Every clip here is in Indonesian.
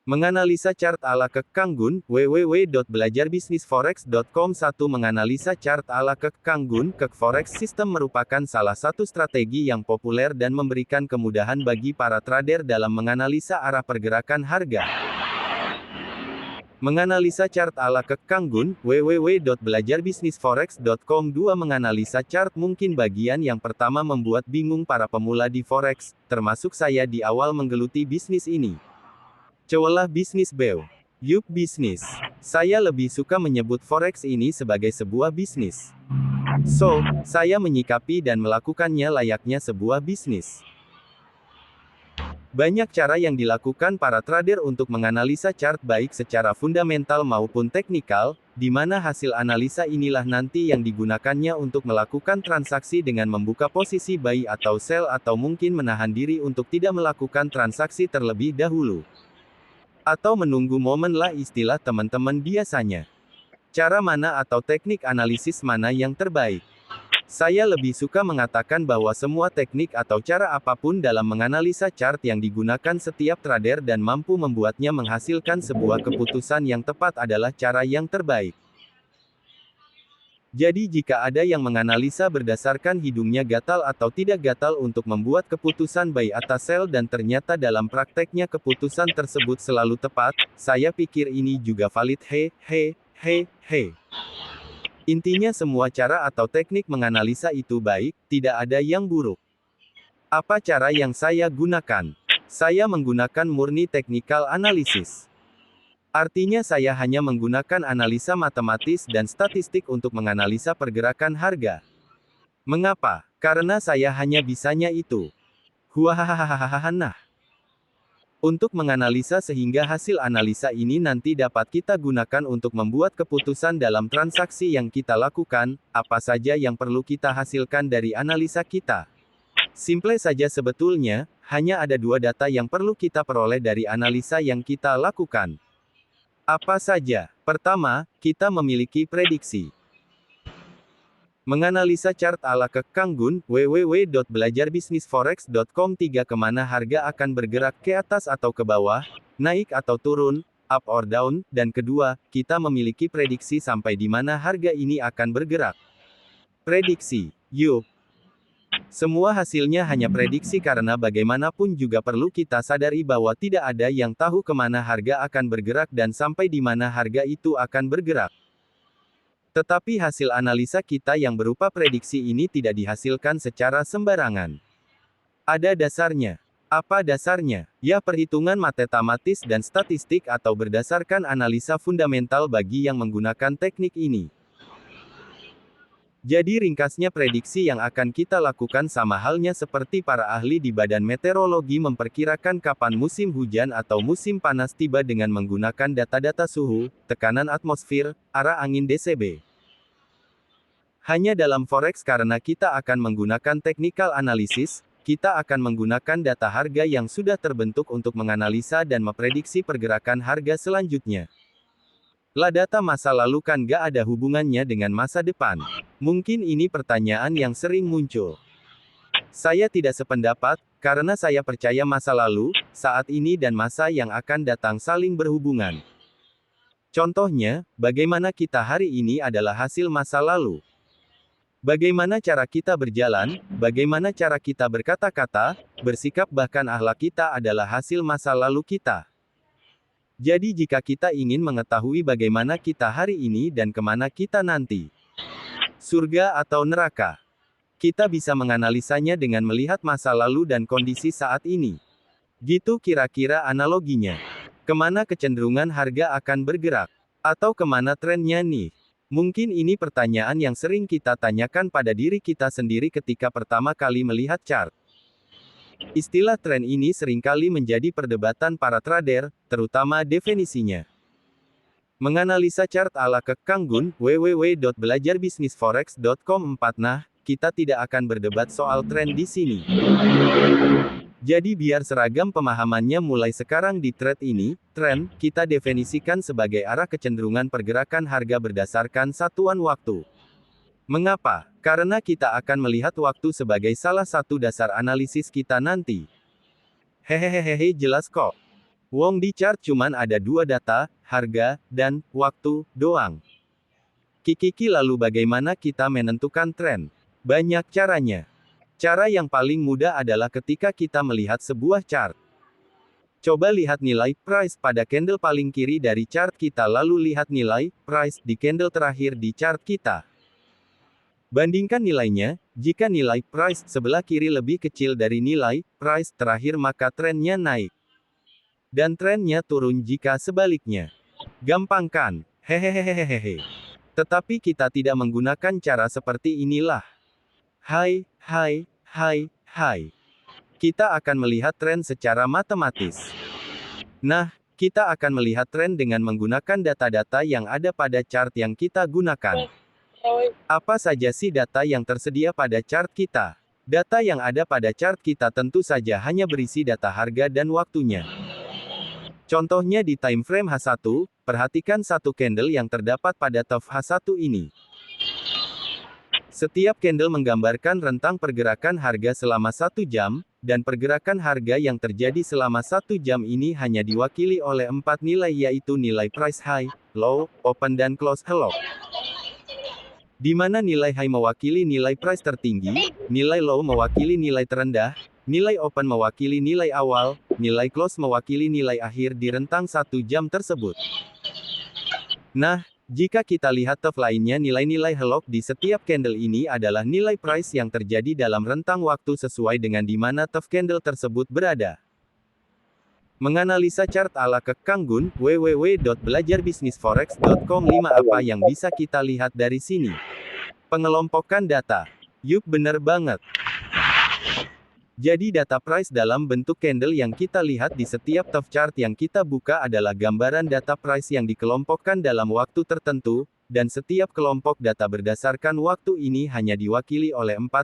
Menganalisa chart ala Kang Gun, www.belajarbisnisforex.com. 1. Menganalisa chart ala Kang Gun. Forex System merupakan salah satu strategi yang populer dan memberikan kemudahan bagi para trader dalam menganalisa arah pergerakan harga. Menganalisa chart ala Kang Gun, www.belajarbisnisforex.com. 2. Menganalisa chart mungkin bagian yang pertama membuat bingung para pemula di forex, termasuk saya di awal menggeluti bisnis ini. Cewelah bisnis beo. Yup bisnis. Saya lebih suka menyebut forex ini sebagai sebuah bisnis. So, saya menyikapi dan melakukannya layaknya sebuah bisnis. Banyak cara yang dilakukan para trader untuk menganalisa chart baik secara fundamental maupun teknikal, di mana hasil analisa inilah nanti yang digunakannya untuk melakukan transaksi dengan membuka posisi buy atau sell atau mungkin menahan diri untuk tidak melakukan transaksi terlebih dahulu. Atau menunggu momen lah istilah teman-teman biasanya. Cara mana atau teknik analisis mana yang terbaik? Saya lebih suka mengatakan bahwa semua teknik atau cara apapun dalam menganalisa chart yang digunakan setiap trader dan mampu membuatnya menghasilkan sebuah keputusan yang tepat adalah cara yang terbaik. Jadi jika ada yang menganalisa berdasarkan hidungnya gatal atau tidak gatal untuk membuat keputusan buy atau sell dan ternyata dalam prakteknya keputusan tersebut selalu tepat, saya pikir ini juga valid. Intinya semua cara atau teknik menganalisa itu baik, tidak ada yang buruk. Apa cara yang saya gunakan? Saya menggunakan murni technical analysis. Artinya saya hanya menggunakan analisa matematis dan statistik untuk menganalisa pergerakan harga. Mengapa? Karena saya hanya bisanya itu. Nah. Untuk menganalisa sehingga hasil analisa ini nanti dapat kita gunakan untuk membuat keputusan dalam transaksi yang kita lakukan, apa saja yang perlu kita hasilkan dari analisa kita. Simple saja sebetulnya, hanya ada dua data yang perlu kita peroleh dari analisa yang kita lakukan. Apa saja? Pertama, kita memiliki prediksi. Menganalisa chart ala Kang Gun, www.belajarbisnisforex.com. 3. Kemana harga akan bergerak, ke atas atau ke bawah, naik atau turun, up or down, dan kedua, kita memiliki prediksi sampai di mana harga ini akan bergerak. Prediksi. Yup. Semua hasilnya hanya prediksi karena bagaimanapun juga perlu kita sadari bahwa tidak ada yang tahu kemana harga akan bergerak dan sampai di mana harga itu akan bergerak. Tetapi hasil analisa kita yang berupa prediksi ini tidak dihasilkan secara sembarangan. Ada dasarnya. Apa dasarnya? Ya perhitungan matematis dan statistik atau berdasarkan analisa fundamental bagi yang menggunakan teknik ini. Jadi ringkasnya prediksi yang akan kita lakukan sama halnya seperti para ahli di Badan Meteorologi memperkirakan kapan musim hujan atau musim panas tiba dengan menggunakan data-data suhu, tekanan atmosfer, arah angin DCB. Hanya dalam forex karena kita akan menggunakan technical analysis, kita akan menggunakan data harga yang sudah terbentuk untuk menganalisa dan memprediksi pergerakan harga selanjutnya. Lah data masa lalu kan gak ada hubungannya dengan masa depan. Mungkin ini pertanyaan yang sering muncul. Saya tidak sependapat, karena saya percaya masa lalu, saat ini dan masa yang akan datang saling berhubungan. Contohnya, bagaimana kita hari ini adalah hasil masa lalu. Bagaimana cara kita berjalan, bagaimana cara kita berkata-kata, bersikap bahkan akhlak kita adalah hasil masa lalu kita. Jadi jika kita ingin mengetahui bagaimana kita hari ini dan kemana kita nanti, surga atau neraka, kita bisa menganalisanya dengan melihat masa lalu dan kondisi saat ini. Gitu kira-kira analoginya. Kemana kecenderungan harga akan bergerak? Atau kemana trennya nih? Mungkin ini pertanyaan yang sering kita tanyakan pada diri kita sendiri ketika pertama kali melihat chart. Istilah tren ini seringkali menjadi perdebatan para trader, terutama definisinya. Menganalisa chart ala Kang Gun, www.belajarbisnisforex.com. 4. Nah, kita tidak akan berdebat soal tren di sini. Jadi biar seragam pemahamannya mulai sekarang di trade ini, tren, kita definisikan sebagai arah kecenderungan pergerakan harga berdasarkan satuan waktu. Mengapa? Karena kita akan melihat waktu sebagai salah satu dasar analisis kita nanti. Hehehehe, jelas kok. Wong di chart cuman ada dua data, harga, dan waktu doang. Kiki lalu bagaimana kita menentukan tren? Banyak caranya. Cara yang paling mudah adalah ketika kita melihat sebuah chart. Coba lihat nilai price pada candle paling kiri dari chart kita lalu lihat nilai price di candle terakhir di chart kita. Bandingkan nilainya, jika nilai price sebelah kiri lebih kecil dari nilai price terakhir maka trennya naik. Dan trennya turun jika sebaliknya. Gampang kan? Hehehehehehe. Tetapi kita tidak menggunakan cara seperti inilah. Hai. Kita akan melihat tren secara matematis. Nah, kita akan melihat tren dengan menggunakan data-data yang ada pada chart yang kita gunakan. Apa saja sih data yang tersedia pada chart kita? Data yang ada pada chart kita tentu saja hanya berisi data harga dan waktunya. Contohnya di time frame H1, perhatikan satu candle yang terdapat pada TOF H1 ini. Setiap candle menggambarkan rentang pergerakan harga selama 1 jam, dan pergerakan harga yang terjadi selama 1 jam ini hanya diwakili oleh 4 nilai yaitu nilai price high, low, open dan close hello. Di mana nilai high mewakili nilai price tertinggi, nilai low mewakili nilai terendah, nilai open mewakili nilai awal, nilai close mewakili nilai akhir di rentang 1 jam tersebut. Nah, jika kita lihat TOF lainnya nilai-nilai helok di setiap candle ini adalah nilai price yang terjadi dalam rentang waktu sesuai dengan di mana TOF candle tersebut berada. Menganalisa chart ala Kang Gun, www.belajarbisnisforex.com 5 apa yang bisa kita lihat dari sini? Pengelompokan data. Yup bener banget. Jadi data price dalam bentuk candle yang kita lihat di setiap TOF chart yang kita buka adalah gambaran data price yang dikelompokkan dalam waktu tertentu, dan setiap kelompok data berdasarkan waktu ini hanya diwakili oleh 4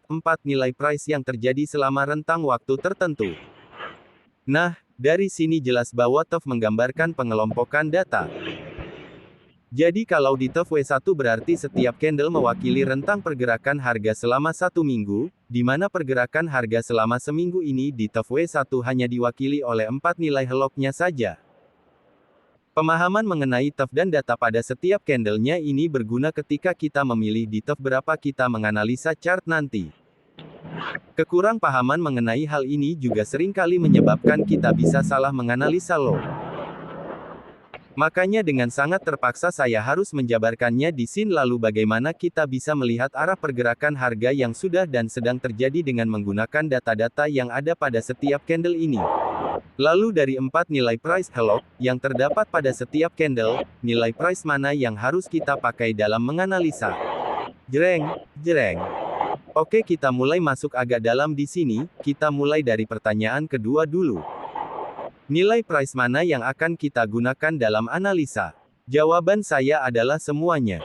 nilai price yang terjadi selama rentang waktu tertentu. Nah, dari sini jelas bahwa TOF menggambarkan pengelompokan data. Jadi kalau di TOF W1 berarti setiap candle mewakili rentang pergerakan harga selama 1 minggu, di mana pergerakan harga selama seminggu ini di TOF W1 hanya diwakili oleh 4 nilai heloknya saja. Pemahaman mengenai TOF dan data pada setiap candlenya ini berguna ketika kita memilih di TOF berapa kita menganalisa chart nanti. Kekurang pahaman mengenai hal ini juga seringkali menyebabkan kita bisa salah menganalisa loh. Makanya dengan sangat terpaksa saya harus menjabarkannya di sini lalu bagaimana kita bisa melihat arah pergerakan harga yang sudah dan sedang terjadi dengan menggunakan data-data yang ada pada setiap candle ini. Lalu dari 4 nilai price helok yang terdapat pada setiap candle, nilai price mana yang harus kita pakai dalam menganalisa? Jreng. Oke kita mulai masuk agak dalam di sini, kita mulai dari pertanyaan kedua dulu. Nilai price mana yang akan kita gunakan dalam analisa? Jawaban saya adalah semuanya.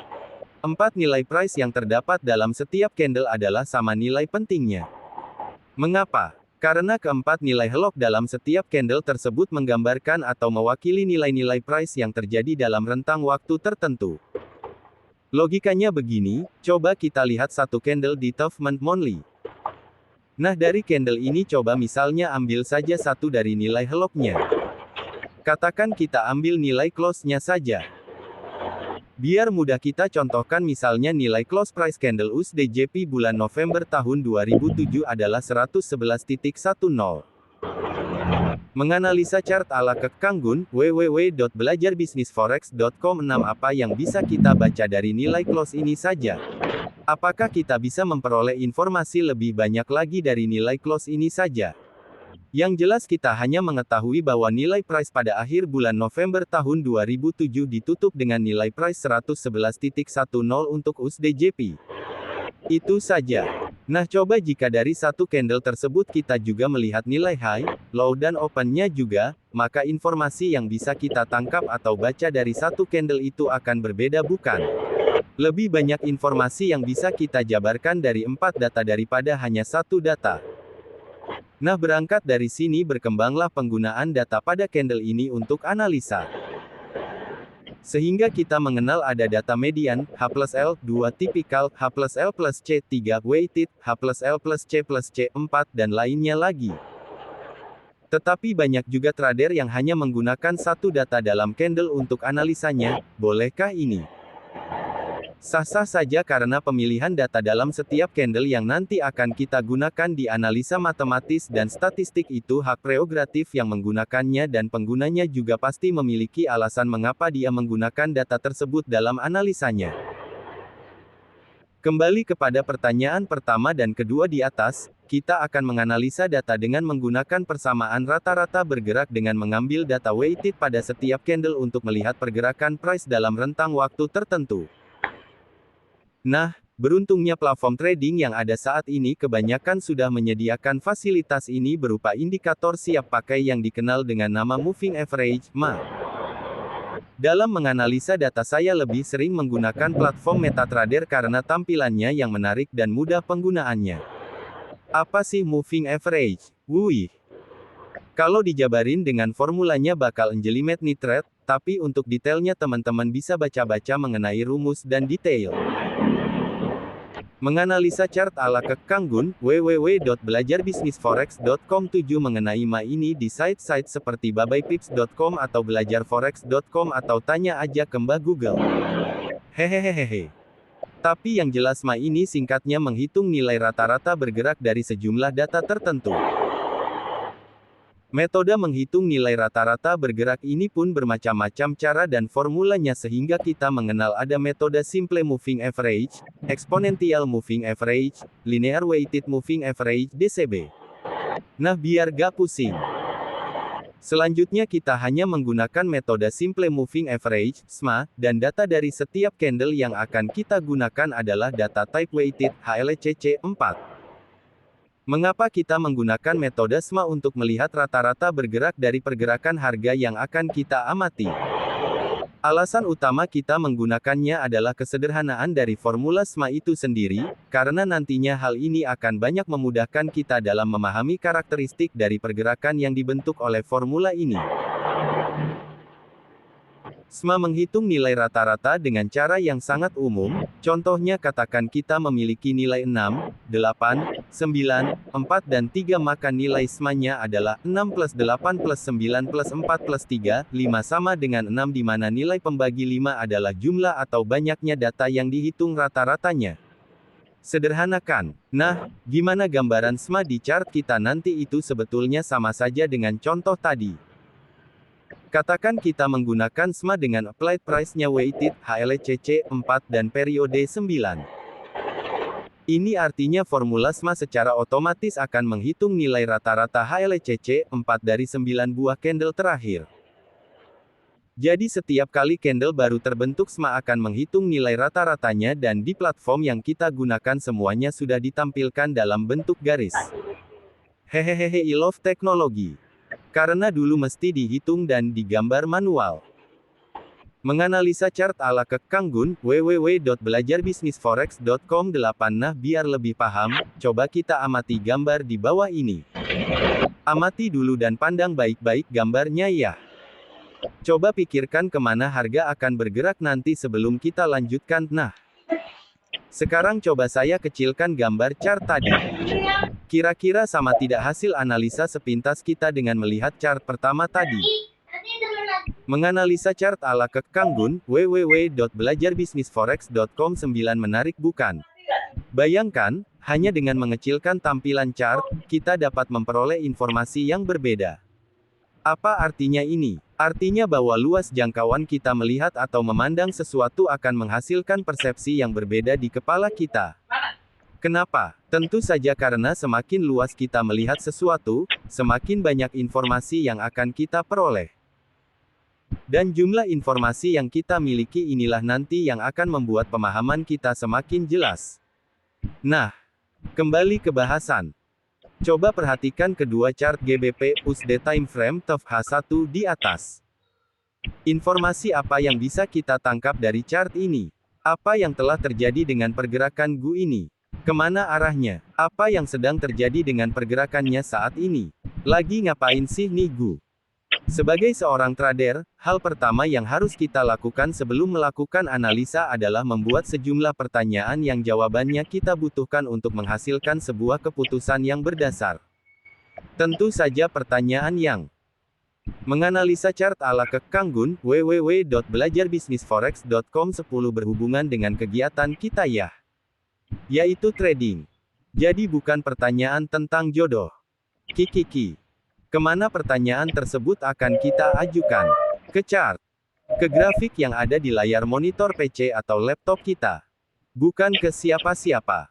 4 nilai price yang terdapat dalam setiap candle adalah sama nilai pentingnya. Mengapa? Karena keempat nilai helok dalam setiap candle tersebut menggambarkan atau mewakili nilai-nilai price yang terjadi dalam rentang waktu tertentu. Logikanya begini, coba kita lihat satu candle di TOF monthly. Nah dari candle ini coba misalnya ambil saja satu dari nilai heloknya. Katakan kita ambil nilai close-nya saja. Biar mudah kita contohkan misalnya nilai close price candle USD/JPY bulan November tahun 2007 adalah 111.10. Menganalisa chart ala Kang Gun, www.belajarbisnisforex.com 6 apa yang bisa kita baca dari nilai close ini saja? Apakah kita bisa memperoleh informasi lebih banyak lagi dari nilai close ini saja? Yang jelas kita hanya mengetahui bahwa nilai price pada akhir bulan November tahun 2007 ditutup dengan nilai price 111.10 untuk USD/JPY. Itu saja. Nah coba jika dari satu candle tersebut kita juga melihat nilai high, low dan open-nya juga, maka informasi yang bisa kita tangkap atau baca dari satu candle itu akan berbeda bukan? Lebih banyak informasi yang bisa kita jabarkan dari 4 data daripada hanya satu data. Nah berangkat dari sini berkembanglah penggunaan data pada candle ini untuk analisa. Sehingga kita mengenal ada data median, H+L, 2 tipikal, H+L+C, 3 weighted, H+L+C+C, 4 dan lainnya lagi. Tetapi banyak juga trader yang hanya menggunakan satu data dalam candle untuk analisanya. Bolehkah ini? Sah-sah saja karena pemilihan data dalam setiap candle yang nanti akan kita gunakan di analisa matematis dan statistik itu hak prerogatif yang menggunakannya dan penggunanya juga pasti memiliki alasan mengapa dia menggunakan data tersebut dalam analisanya. Kembali kepada pertanyaan pertama dan kedua di atas, kita akan menganalisa data dengan menggunakan persamaan rata-rata bergerak dengan mengambil data weighted pada setiap candle untuk melihat pergerakan price dalam rentang waktu tertentu. Nah, beruntungnya platform trading yang ada saat ini kebanyakan sudah menyediakan fasilitas ini berupa indikator siap pakai yang dikenal dengan nama Moving Average, MA. Dalam menganalisa data saya lebih sering menggunakan platform MetaTrader karena tampilannya yang menarik dan mudah penggunaannya. Apa sih Moving Average? Wuih. Kalau dijabarin dengan formulanya bakal njelimet nih trade, tapi untuk detailnya teman-teman bisa baca-baca mengenai rumus dan detail. Menganalisa chart ala Kang Gun, www.belajarbisnisforex.com 7 mengenai MA ini di site-site seperti babaypips.com atau belajarforex.com atau tanya aja ke Mbah Google. Hehehehe. Tapi yang jelas MA ini singkatnya menghitung nilai rata-rata bergerak dari sejumlah data tertentu. Metode menghitung nilai rata-rata bergerak ini pun bermacam-macam cara dan formulanya sehingga kita mengenal ada metode Simple Moving Average, Exponential Moving Average, Linear Weighted Moving Average DCB. Nah biar gak pusing. Selanjutnya kita hanya menggunakan metode Simple Moving Average, SMA, dan data dari setiap candle yang akan kita gunakan adalah data type weighted, HLCC 4. Mengapa kita menggunakan metode SMA untuk melihat rata-rata bergerak dari pergerakan harga yang akan kita amati? Alasan utama kita menggunakannya adalah kesederhanaan dari formula SMA itu sendiri, karena nantinya hal ini akan banyak memudahkan kita dalam memahami karakteristik dari pergerakan yang dibentuk oleh formula ini. SMA menghitung nilai rata-rata dengan cara yang sangat umum, contohnya katakan kita memiliki nilai 6, 8, 9, 4 dan 3 maka nilai SMA-nya adalah 6 plus 8 plus 9 plus 4 plus 3, 5 sama dengan 6 di mana nilai pembagi 5 adalah jumlah atau banyaknya data yang dihitung rata-ratanya. Sederhanakan. Nah, gimana gambaran SMA di chart kita nanti itu sebetulnya sama saja dengan contoh tadi. Katakan kita menggunakan SMA dengan applied price-nya weighted, HLCC 4 dan periode 9. Ini artinya formula SMA secara otomatis akan menghitung nilai rata-rata HLCC 4 dari 9 buah candle terakhir. Jadi setiap kali candle baru terbentuk SMA akan menghitung nilai rata-ratanya dan di platform yang kita gunakan semuanya sudah ditampilkan dalam bentuk garis. Hehehe, I love teknologi. Karena dulu mesti dihitung dan digambar manual. Menganalisa chart ala Kang Gun, www.belajarbisnisforex.com 8. Nah biar lebih paham, coba kita amati gambar di bawah ini. Amati dulu dan pandang baik-baik gambarnya ya. Coba pikirkan kemana harga akan bergerak nanti sebelum kita lanjutkan. Nah, sekarang coba saya kecilkan gambar chart tadi. Kira-kira sama tidak hasil analisa sepintas kita dengan melihat chart pertama tadi? Menganalisa chart ala Kang Gun, www.belajarbisnisforex.com 9 menarik bukan? Bayangkan, hanya dengan mengecilkan tampilan chart, kita dapat memperoleh informasi yang berbeda. Apa artinya ini? Artinya bahwa luas jangkauan kita melihat atau memandang sesuatu akan menghasilkan persepsi yang berbeda di kepala kita. Kenapa? Tentu saja karena semakin luas kita melihat sesuatu, semakin banyak informasi yang akan kita peroleh. Dan jumlah informasi yang kita miliki inilah nanti yang akan membuat pemahaman kita semakin jelas. Nah, kembali ke bahasan. Coba perhatikan kedua chart GBP USD time frame TFH1 di atas. Informasi apa yang bisa kita tangkap dari chart ini? Apa yang telah terjadi dengan pergerakan GU ini? Kemana arahnya? Apa yang sedang terjadi dengan pergerakannya saat ini? Lagi ngapain sih nih GU? Sebagai seorang trader, hal pertama yang harus kita lakukan sebelum melakukan analisa adalah membuat sejumlah pertanyaan yang jawabannya kita butuhkan untuk menghasilkan sebuah keputusan yang berdasar. Tentu saja pertanyaan yang menganalisa chart ala Kang Gun, www.belajarbisnisforex.com 10 berhubungan dengan kegiatan kita ya, yaitu trading. Jadi bukan pertanyaan tentang jodoh. Kikiki. Kemana pertanyaan tersebut akan kita ajukan? Ke chart. Ke grafik yang ada di layar monitor PC atau laptop kita. Bukan ke siapa-siapa.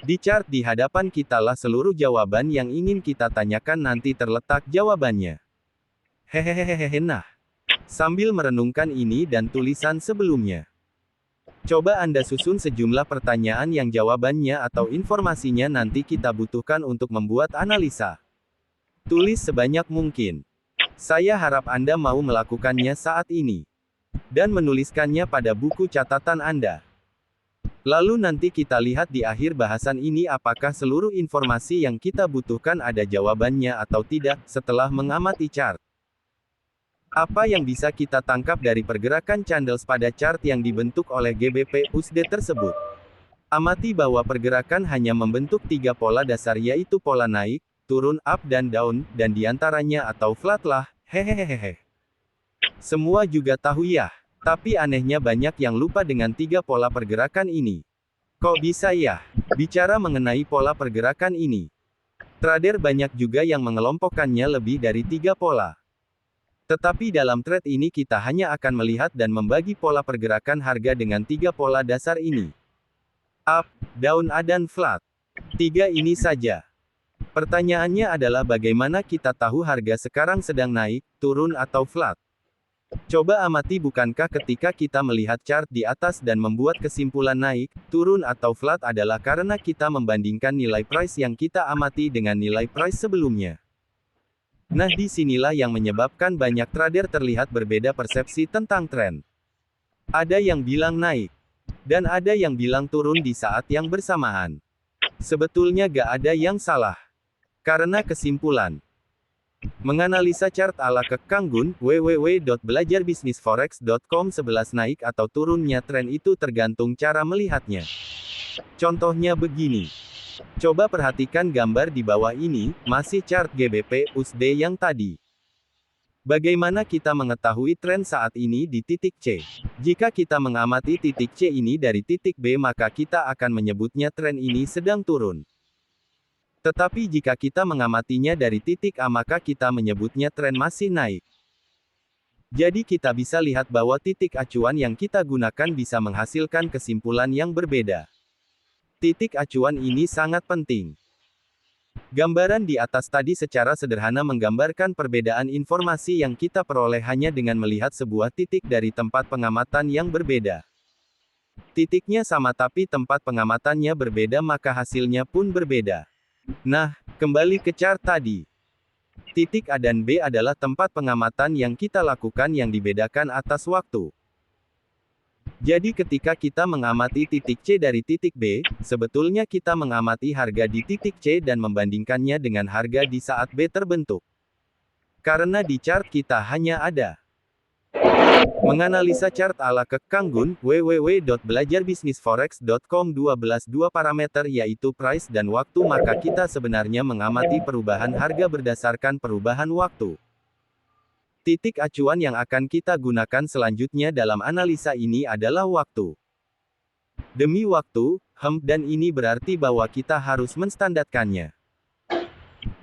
Di chart di hadapan kita lah seluruh jawaban yang ingin kita tanyakan nanti terletak jawabannya. Hehehehehe. Nah, sambil merenungkan ini dan tulisan sebelumnya, coba Anda susun sejumlah pertanyaan yang jawabannya atau informasinya nanti kita butuhkan untuk membuat analisa. Tulis sebanyak mungkin. Saya harap Anda mau melakukannya saat ini. Dan menuliskannya pada buku catatan Anda. Lalu nanti kita lihat di akhir bahasan ini apakah seluruh informasi yang kita butuhkan ada jawabannya atau tidak, setelah mengamati chart. Apa yang bisa kita tangkap dari pergerakan candles pada chart yang dibentuk oleh GBP USD tersebut? Amati bahwa pergerakan hanya membentuk 3 pola dasar yaitu pola naik, turun, up dan down, dan diantaranya atau flat lah, hehehehe. Semua juga tahu ya, tapi anehnya banyak yang lupa dengan 3 pola pergerakan ini. Kok bisa ya? Bicara mengenai pola pergerakan ini, trader banyak juga yang mengelompokkannya lebih dari 3 pola. Tetapi dalam trade ini kita hanya akan melihat dan membagi pola pergerakan harga dengan 3 pola dasar ini. Up, down, dan flat. 3 ini saja. Pertanyaannya adalah bagaimana kita tahu harga sekarang sedang naik, turun atau flat? Coba amati bukankah ketika kita melihat chart di atas dan membuat kesimpulan naik, turun atau flat adalah karena kita membandingkan nilai price yang kita amati dengan nilai price sebelumnya. Nah disinilah yang menyebabkan banyak trader terlihat berbeda persepsi tentang tren. Ada yang bilang naik, dan ada yang bilang turun di saat yang bersamaan. Sebetulnya gak ada yang salah. Karena kesimpulan menganalisa chart ala Kang Gun, www.belajarbisnisforex.com 11 naik atau turunnya tren itu tergantung cara melihatnya. Contohnya begini. Coba perhatikan gambar di bawah ini, masih chart GBP USD yang tadi. Bagaimana kita mengetahui tren saat ini di titik C? Jika kita mengamati titik C ini dari titik B maka kita akan menyebutnya tren ini sedang turun. Tetapi jika kita mengamatinya dari titik A maka kita menyebutnya tren masih naik. Jadi kita bisa lihat bahwa titik acuan yang kita gunakan bisa menghasilkan kesimpulan yang berbeda. Titik acuan ini sangat penting. Gambaran di atas tadi secara sederhana menggambarkan perbedaan informasi yang kita peroleh hanya dengan melihat sebuah titik dari tempat pengamatan yang berbeda. Titiknya sama tapi tempat pengamatannya berbeda maka hasilnya pun berbeda. Nah, kembali ke chart tadi. Titik A dan B adalah tempat pengamatan yang kita lakukan yang dibedakan atas waktu. Jadi ketika kita mengamati titik C dari titik B, sebetulnya kita mengamati harga di titik C dan membandingkannya dengan harga di saat B terbentuk. Karena di chart kita hanya ada menganalisa chart ala Kang Gun, www.belajarbisnisforex.com 12 parameter yaitu price dan waktu maka kita sebenarnya mengamati perubahan harga berdasarkan perubahan waktu. Titik acuan yang akan kita gunakan selanjutnya dalam analisa ini adalah waktu. Demi waktu, dan ini berarti bahwa kita harus menstandarkannya.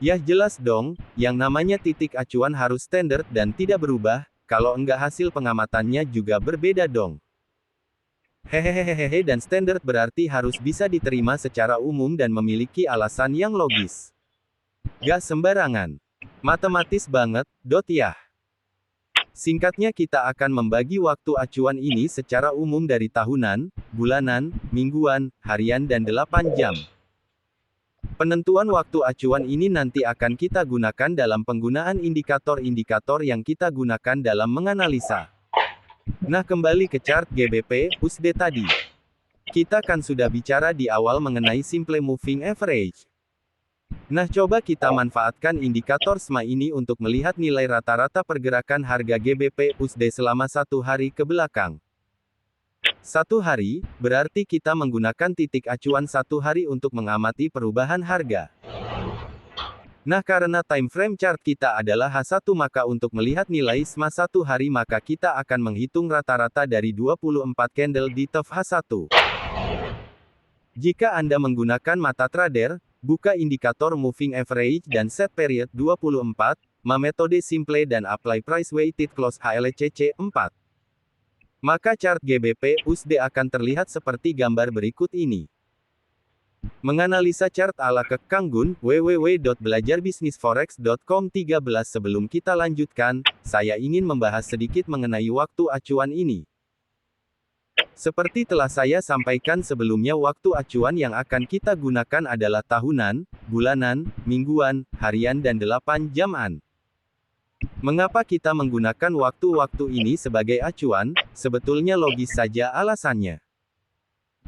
Yah jelas dong, yang namanya titik acuan harus standar dan tidak berubah, kalau enggak hasil pengamatannya juga berbeda dong. Hehehehehe dan standar berarti harus bisa diterima secara umum dan memiliki alasan yang logis. Gak sembarangan. Matematis banget, yah. Singkatnya kita akan membagi waktu acuan ini secara umum dari tahunan, bulanan, mingguan, harian dan 8 jam. Penentuan waktu acuan ini nanti akan kita gunakan dalam penggunaan indikator-indikator yang kita gunakan dalam menganalisa. Nah kembali ke chart GBP USD tadi. Kita kan sudah bicara di awal mengenai simple moving average. Nah coba kita manfaatkan indikator SMA ini untuk melihat nilai rata-rata pergerakan harga GBP USD selama 1 hari ke belakang. 1 hari, berarti kita menggunakan titik acuan 1 hari untuk mengamati perubahan harga. Nah, karena time frame chart kita adalah H1 maka untuk melihat nilai SMA satu hari maka kita akan menghitung rata-rata dari 24 candle di TOF H1. Jika Anda menggunakan mata trader, buka indikator moving average dan set period 24, metode simple dan apply price weighted close HLCC 4. Maka chart GBP USD akan terlihat seperti gambar berikut ini. Menganalisa chart ala Kang Gun, www.belajarbisnisforex.com 13. Sebelum kita lanjutkan, saya ingin membahas sedikit mengenai waktu acuan ini. Seperti telah saya sampaikan sebelumnya, waktu acuan yang akan kita gunakan adalah tahunan, bulanan, mingguan, harian dan 8 jaman. Mengapa kita menggunakan waktu-waktu ini sebagai acuan? Sebetulnya logis saja alasannya.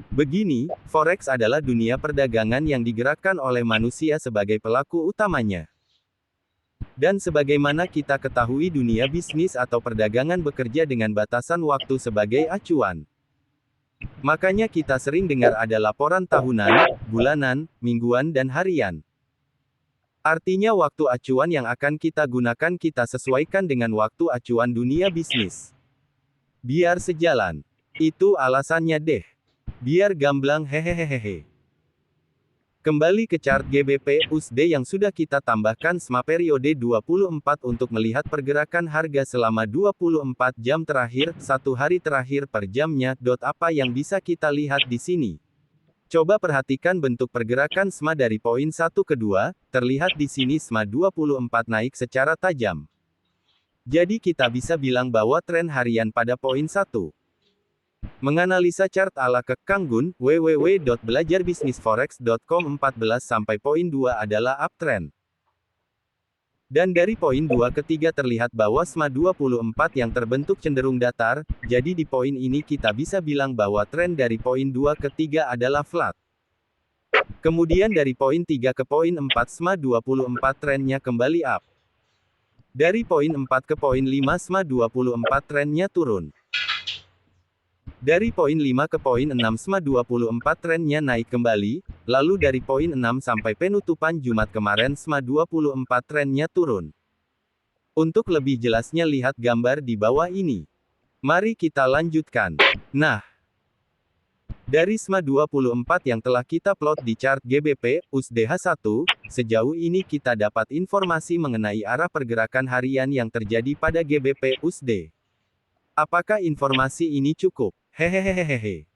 Begini, forex adalah dunia perdagangan yang digerakkan oleh manusia sebagai pelaku utamanya. Dan sebagaimana kita ketahui, dunia bisnis atau perdagangan bekerja dengan batasan waktu sebagai acuan. Makanya kita sering dengar ada laporan tahunan, bulanan, mingguan dan harian. Artinya waktu acuan yang akan kita gunakan kita sesuaikan dengan waktu acuan dunia bisnis. Biar sejalan. Itu alasannya deh. Biar gamblang hehehehe. Kembali ke chart GBP USD yang sudah kita tambahkan SMA periode 24 untuk melihat pergerakan harga selama 24 jam terakhir, 1 hari terakhir per jamnya. Apa yang bisa kita lihat di sini? Coba perhatikan bentuk pergerakan SMA dari poin 1 ke 2, terlihat di sini SMA 24 naik secara tajam. Jadi kita bisa bilang bahwa tren harian pada poin 1. Menganalisa chart ala Kang Gun, www.belajarbisnisforex.com 14 sampai poin 2 adalah uptrend. Dan dari poin 2 ke 3 terlihat bahwa SMA 24 yang terbentuk cenderung datar, jadi di poin ini kita bisa bilang bahwa tren dari poin 2 ke 3 adalah flat. Kemudian dari poin 3 ke poin 4 SMA 24 trennya kembali up. Dari poin 4 ke poin 5 SMA 24 trennya turun. Dari poin 5 ke poin 6 SMA 24 trennya naik kembali, lalu dari poin 6 sampai penutupan Jumat kemarin SMA 24 trennya turun. Untuk lebih jelasnya lihat gambar di bawah ini. Mari kita lanjutkan. Nah, dari SMA 24 yang telah kita plot di chart GBP USD H1, sejauh ini kita dapat informasi mengenai arah pergerakan harian yang terjadi pada GBP USD. Apakah informasi ini cukup? Hehehehehe.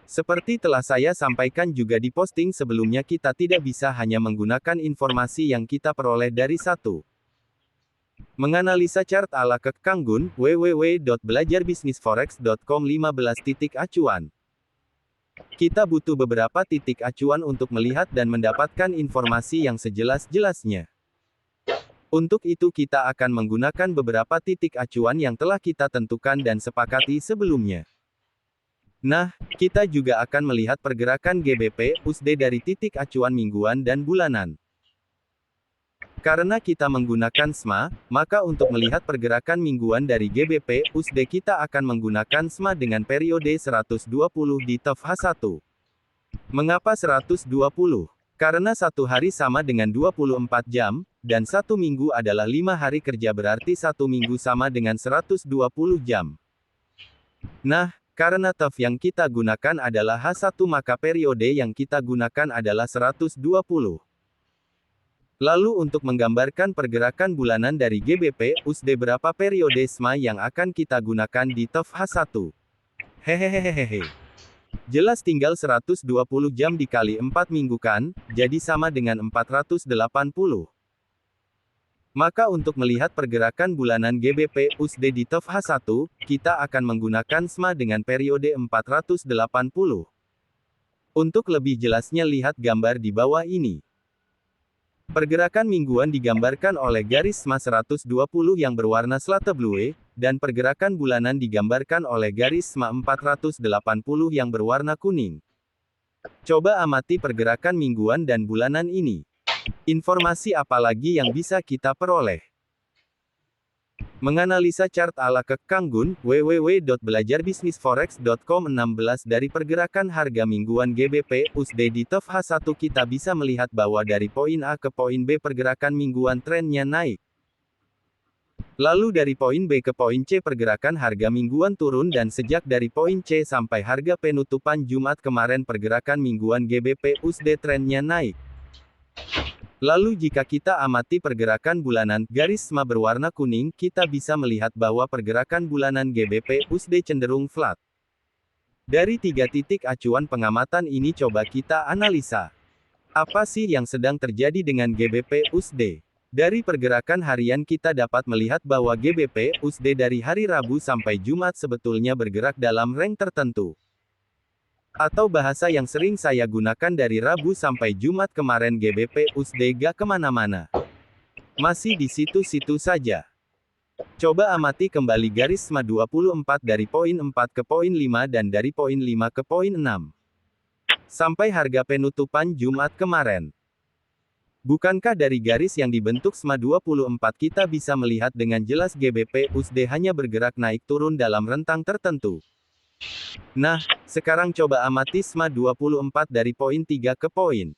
Seperti telah saya sampaikan juga di posting sebelumnya, kita tidak bisa hanya menggunakan informasi yang kita peroleh dari satu. Menganalisa chart ala Kang Gun, www.belajarbisnisforex.com 15 titik acuan. Kita butuh beberapa titik acuan untuk melihat dan mendapatkan informasi yang sejelas-jelasnya. Untuk itu kita akan menggunakan beberapa titik acuan yang telah kita tentukan dan sepakati sebelumnya. Nah, kita juga akan melihat pergerakan GBP USD dari titik acuan mingguan dan bulanan. Karena kita menggunakan SMA, maka untuk melihat pergerakan mingguan dari GBP USD kita akan menggunakan SMA dengan periode 120 di TOF H1. Mengapa 120? Karena satu hari sama dengan 24 jam, dan satu minggu adalah 5 hari kerja, berarti satu minggu sama dengan 120 jam. Nah, karena TOF yang kita gunakan adalah H1 maka periode yang kita gunakan adalah 120. Lalu untuk menggambarkan pergerakan bulanan dari GBP USD berapa periode SMA yang akan kita gunakan di TOF H1? Hehehehehe. Jelas tinggal 120 jam dikali 4 minggu kan, jadi sama dengan 480. Maka untuk melihat pergerakan bulanan GBP USD di TOF H1, kita akan menggunakan SMA dengan periode 480. Untuk lebih jelasnya lihat gambar di bawah ini. Pergerakan mingguan digambarkan oleh garis SMA 120 yang berwarna slate blue, dan pergerakan bulanan digambarkan oleh garis SMA 480 yang berwarna kuning. Coba amati pergerakan mingguan dan bulanan ini. Informasi apa lagi yang bisa kita peroleh? Menganalisa chart ala Kang Gun, www.belajarbisnisforex.com 16 dari pergerakan harga mingguan GBP USD di TOF H1 kita bisa melihat bahwa dari poin A ke poin B pergerakan mingguan trennya naik. Lalu dari poin B ke poin C pergerakan harga mingguan turun dan sejak dari poin C sampai harga penutupan Jumat kemarin pergerakan mingguan GBP USD trennya naik. Lalu jika kita amati pergerakan bulanan, garis SMA berwarna kuning, kita bisa melihat bahwa pergerakan bulanan GBP USD cenderung flat. Dari 3 titik acuan pengamatan ini coba kita analisa. Apa sih yang sedang terjadi dengan GBP USD? Dari pergerakan harian kita dapat melihat bahwa GBP USD dari hari Rabu sampai Jumat sebetulnya bergerak dalam range tertentu. Atau bahasa yang sering saya gunakan dari Rabu sampai Jumat kemarin GBP USD gak kemana-mana. Masih di situ-situ saja. Coba amati kembali garis SMA 24 dari poin 4 ke poin 5 dan dari poin 5 ke poin 6. Sampai harga penutupan Jumat kemarin. Bukankah dari garis yang dibentuk SMA 24 kita bisa melihat dengan jelas GBP USD hanya bergerak naik turun dalam rentang tertentu? Nah, sekarang coba amati SMA 24 dari poin 3 ke poin.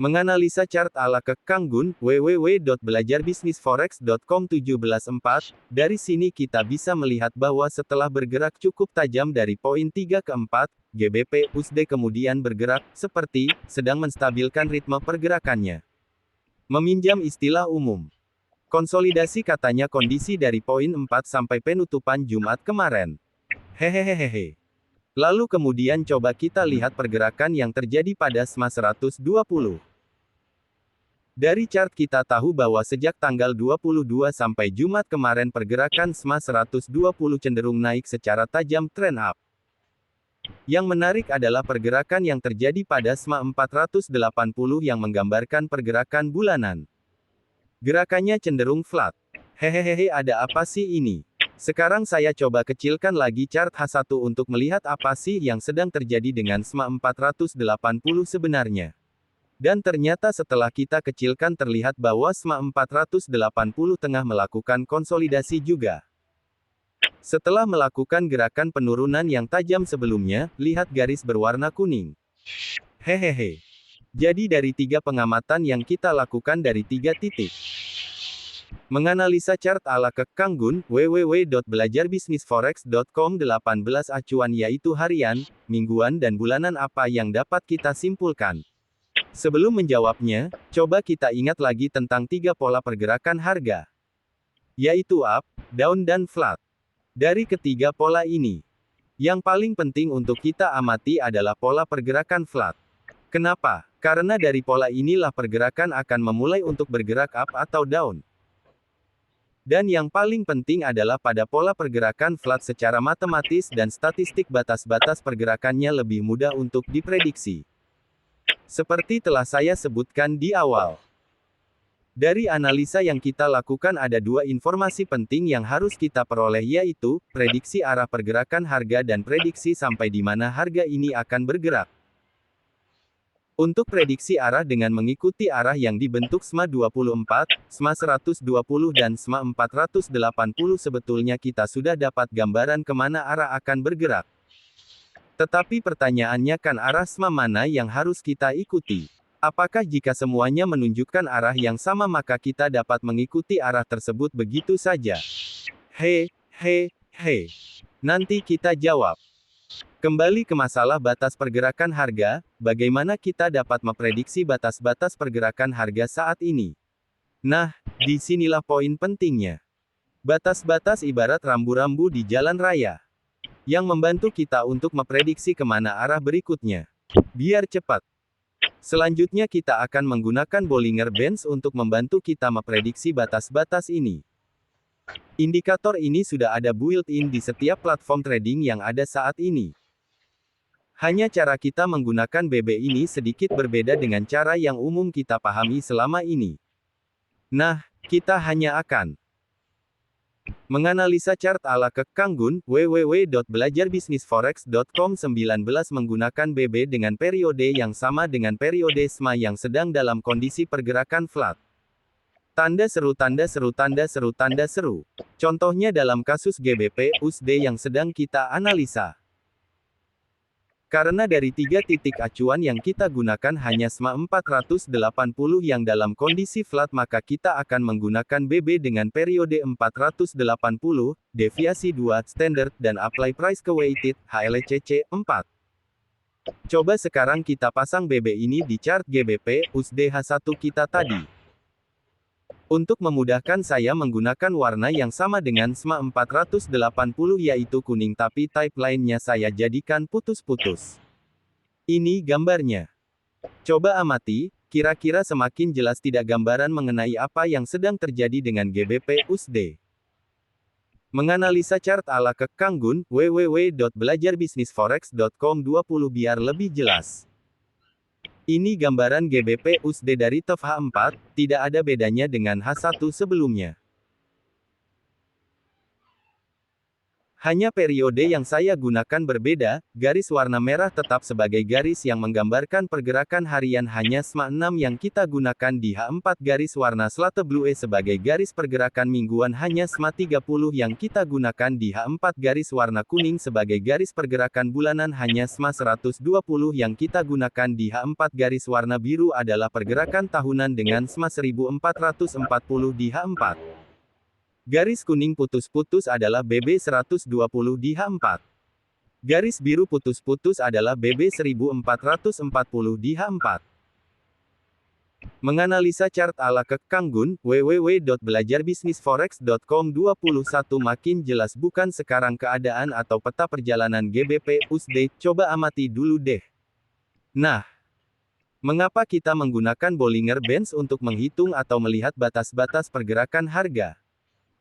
Menganalisa chart ala Kang Gun, www.belajarbisnisforex.com 17.4, dari sini kita bisa melihat bahwa setelah bergerak cukup tajam dari poin 3 ke 4, GBP USD kemudian bergerak, seperti, sedang menstabilkan ritme pergerakannya. Meminjam istilah umum. Konsolidasi katanya kondisi dari poin 4 sampai penutupan Jumat kemarin. Hehehehe. Lalu kemudian coba kita lihat pergerakan yang terjadi pada SMA 120. Dari chart kita tahu bahwa sejak tanggal 22 sampai Jumat kemarin pergerakan SMA 120 cenderung naik secara tajam trend up. Yang menarik adalah pergerakan yang terjadi pada SMA 480 yang menggambarkan pergerakan bulanan. Gerakannya cenderung flat. Hehehe, ada apa sih ini? Sekarang saya coba kecilkan lagi chart H1 untuk melihat apa sih yang sedang terjadi dengan SMA 480 sebenarnya. Dan ternyata setelah kita kecilkan terlihat bahwa SMA 480 tengah melakukan konsolidasi juga. Setelah melakukan gerakan penurunan yang tajam sebelumnya, lihat garis berwarna kuning. Hehehe. Jadi dari 3 pengamatan yang kita lakukan dari 3 titik. Menganalisa chart ala Kang Gun, www.belajarbisnisforex.com 18 acuan yaitu harian, mingguan dan bulanan apa yang dapat kita simpulkan. Sebelum menjawabnya, coba kita ingat lagi tentang 3 pola pergerakan harga. Yaitu up, down dan flat. Dari ketiga pola ini, yang paling penting untuk kita amati adalah pola pergerakan flat. Kenapa? Karena dari pola inilah pergerakan akan memulai untuk bergerak up atau down. Dan yang paling penting adalah pada pola pergerakan flat secara matematis dan statistik batas-batas pergerakannya lebih mudah untuk diprediksi. Seperti telah saya sebutkan di awal. Dari analisa yang kita lakukan ada 2 informasi penting yang harus kita peroleh yaitu, prediksi arah pergerakan harga dan prediksi sampai di mana harga ini akan bergerak. Untuk prediksi arah dengan mengikuti arah yang dibentuk SMA 24, SMA 120 dan SMA 480 sebetulnya kita sudah dapat gambaran kemana arah akan bergerak. Tetapi pertanyaannya kan arah SMA mana yang harus kita ikuti? Apakah jika semuanya menunjukkan arah yang sama maka kita dapat mengikuti arah tersebut begitu saja? Nanti kita jawab. Kembali ke masalah batas pergerakan harga, bagaimana kita dapat memprediksi batas-batas pergerakan harga saat ini? Nah, disinilah poin pentingnya. Batas-batas ibarat rambu-rambu di jalan raya, yang membantu kita untuk memprediksi kemana arah berikutnya. Biar cepat. Selanjutnya kita akan menggunakan Bollinger Bands untuk membantu kita memprediksi batas-batas ini. Indikator ini sudah ada built-in di setiap platform trading yang ada saat ini. Hanya cara kita menggunakan BB ini sedikit berbeda dengan cara yang umum kita pahami selama ini. Nah, kita hanya akan menganalisa chart ala Kang Gun, www.belajarbisnisforex.com 19 menggunakan BB dengan periode yang sama dengan periode SMA yang sedang dalam kondisi pergerakan flat. Tanda seru tanda seru tanda seru tanda seru. Contohnya dalam kasus GBP USD yang sedang kita analisa. Karena dari 3 titik acuan yang kita gunakan hanya SMA 480 yang dalam kondisi flat, maka kita akan menggunakan BB dengan periode 480, deviasi 2, standard, dan apply price ke weighted, HLCC, 4. Coba sekarang kita pasang BB ini di chart GBP USD H1 kita tadi. Untuk memudahkan saya menggunakan warna yang sama dengan SMA 480 yaitu kuning, tapi type lainnya saya jadikan putus-putus. Ini gambarnya. Coba amati, kira-kira semakin jelas tidak gambaran mengenai apa yang sedang terjadi dengan GBP USD. Menganalisa chart ala Kang Gun, www.belajarbisnisforex.com 20 biar lebih jelas. Ini gambaran GBP USD dari TOF H4, tidak ada bedanya dengan H1 sebelumnya. Hanya periode yang saya gunakan berbeda, garis warna merah tetap sebagai garis yang menggambarkan pergerakan harian, hanya SMA 6 yang kita gunakan di H4, garis warna slate blue sebagai garis pergerakan mingguan, hanya SMA 30 yang kita gunakan di H4, garis warna kuning sebagai garis pergerakan bulanan, hanya SMA 120 yang kita gunakan di H4, garis warna biru adalah pergerakan tahunan dengan SMA 1440 di H4. Garis kuning putus-putus adalah BB 120 di H4. Garis biru putus-putus adalah BB 1440 di H4. Menganalisa chart ala Kang Gun, www.belajarbisnisforex.com 21 makin jelas bukan sekarang keadaan atau peta perjalanan GBP USD, coba amati dulu deh. Nah, mengapa kita menggunakan Bollinger Bands untuk menghitung atau melihat batas-batas pergerakan harga?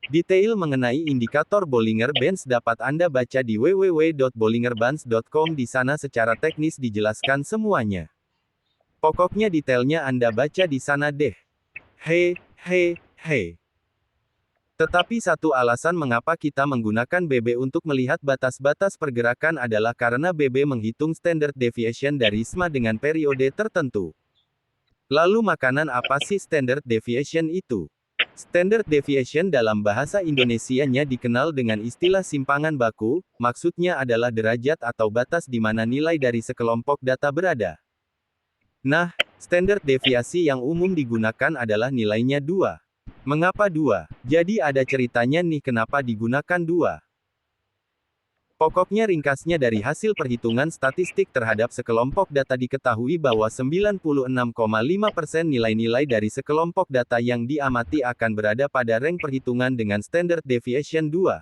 Detail mengenai indikator Bollinger Bands dapat Anda baca di www.bollingerbands.com, di sana secara teknis dijelaskan semuanya. Pokoknya detailnya Anda baca di sana deh. Tetapi satu alasan mengapa kita menggunakan BB untuk melihat batas-batas pergerakan adalah karena BB menghitung standard deviation dari SMA dengan periode tertentu. Lalu makanan apa sih standard deviation itu? Standard deviation dalam bahasa Indonesianya dikenal dengan istilah simpangan baku, maksudnya adalah derajat atau batas di mana nilai dari sekelompok data berada. Nah, standar deviasi yang umum digunakan adalah nilainya 2. Mengapa 2? Jadi ada ceritanya nih kenapa digunakan 2. Pokoknya ringkasnya dari hasil perhitungan statistik terhadap sekelompok data diketahui bahwa 96,5% nilai-nilai dari sekelompok data yang diamati akan berada pada rank perhitungan dengan standard deviation 2.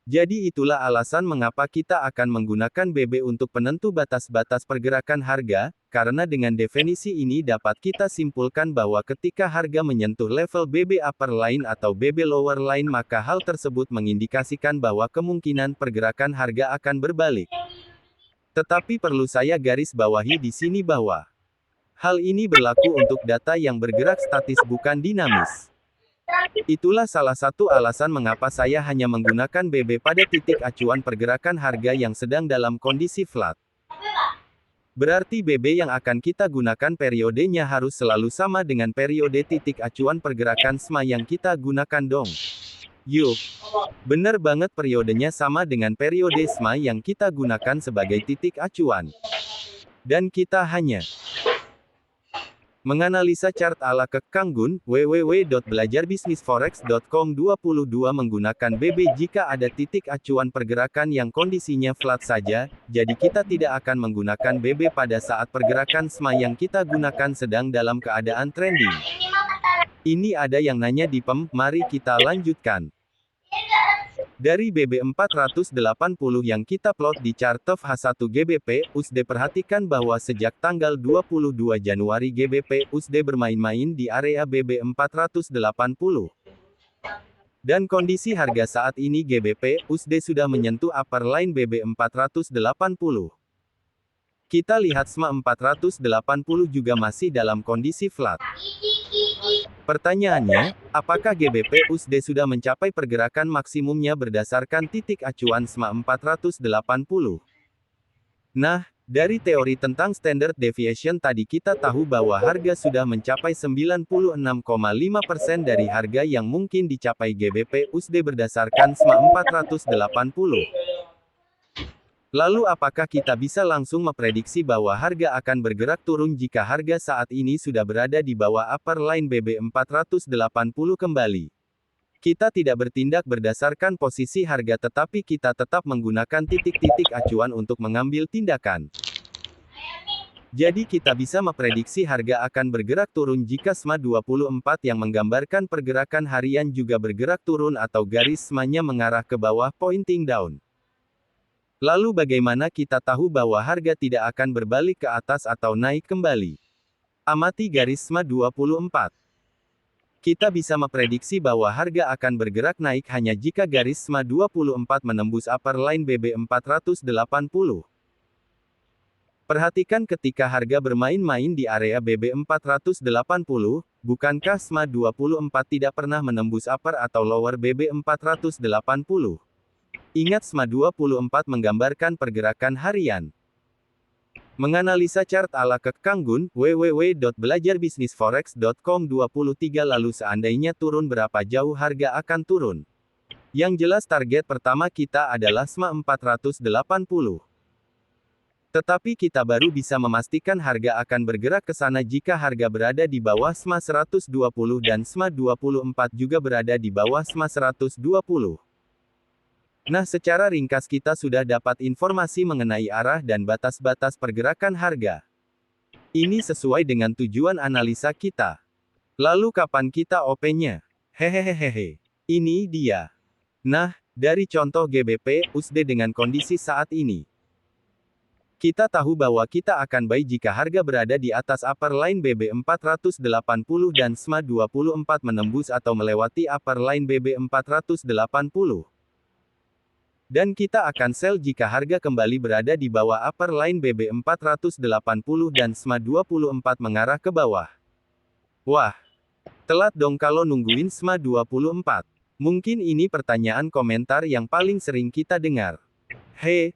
Jadi itulah alasan mengapa kita akan menggunakan BB untuk penentu batas-batas pergerakan harga, karena dengan definisi ini dapat kita simpulkan bahwa ketika harga menyentuh level BB upper line atau BB lower line, maka hal tersebut mengindikasikan bahwa kemungkinan pergerakan harga akan berbalik. Tetapi perlu saya garis bawahi di sini bahwa hal ini berlaku untuk data yang bergerak statis, bukan dinamis. Itulah salah satu alasan mengapa saya hanya menggunakan BB pada titik acuan pergerakan harga yang sedang dalam kondisi flat. Berarti BB yang akan kita gunakan periodenya harus selalu sama dengan periode titik acuan pergerakan SMA yang kita gunakan dong. Yup, bener banget, periodenya sama dengan periode SMA yang kita gunakan sebagai titik acuan. Dan kita hanya menganalisa chart ala Kang Gun, www.belajarbisnisforex.com 22 menggunakan BB jika ada titik acuan pergerakan yang kondisinya flat saja, jadi kita tidak akan menggunakan BB pada saat pergerakan SMA yang kita gunakan sedang dalam keadaan trending. Ini ada yang nanya di PEM, mari kita lanjutkan. Dari BB 480 yang kita plot di chart TOF H1 GBP USD, perhatikan bahwa sejak tanggal 22 Januari GBP USD bermain-main di area BB 480. Dan kondisi harga saat ini GBP USD sudah menyentuh upper line BB 480. Kita lihat SMA 480 juga masih dalam kondisi flat. Pertanyaannya, apakah GBP USD sudah mencapai pergerakan maksimumnya berdasarkan titik acuan SMA 480? Nah, Dari teori tentang standard deviation tadi kita tahu bahwa harga sudah mencapai 96,5% dari harga yang mungkin dicapai GBP USD berdasarkan SMA 480. Lalu apakah kita bisa langsung memprediksi bahwa harga akan bergerak turun jika harga saat ini sudah berada di bawah upper line BB 480 kembali? Kita tidak bertindak berdasarkan posisi harga tetapi kita tetap menggunakan titik-titik acuan untuk mengambil tindakan. Jadi kita bisa memprediksi harga akan bergerak turun jika SMA 24 yang menggambarkan pergerakan harian juga bergerak turun atau garis SMA-nya mengarah ke bawah pointing down. Lalu bagaimana kita tahu bahwa harga tidak akan berbalik ke atas atau naik kembali? Amati garis SMA 24. Kita bisa memprediksi bahwa harga akan bergerak naik hanya jika garis SMA 24 menembus upper line BB 480. Perhatikan ketika harga bermain-main di area BB 480, bukankah SMA 24 tidak pernah menembus upper atau lower BB 480? Ingat SMA 24 menggambarkan pergerakan harian. Menganalisa chart ala Kek Kang Gun, www.belajarbisnisforex.com 23 lalu seandainya turun berapa jauh harga akan turun? Yang jelas target pertama kita adalah SMA 480. Tetapi kita baru bisa memastikan harga akan bergerak ke sana jika harga berada di bawah SMA 120 dan SMA 24 juga berada di bawah SMA 120. Nah, secara ringkas kita sudah dapat informasi mengenai arah dan batas-batas pergerakan harga. Ini sesuai dengan tujuan analisa kita. Lalu kapan kita OP-nya? Hehehehe. Ini dia. Nah, dari contoh GBP USD dengan kondisi saat ini. Kita tahu bahwa kita akan buy jika harga berada di atas upper line BB 480 dan SMA 24 menembus atau melewati upper line BB 480. Dan kita akan sell jika harga kembali berada di bawah upper line BB 480 dan SMA 24 mengarah ke bawah. Wah, telat dong kalau nungguin SMA 24. Mungkin ini pertanyaan komentar yang paling sering kita dengar. He.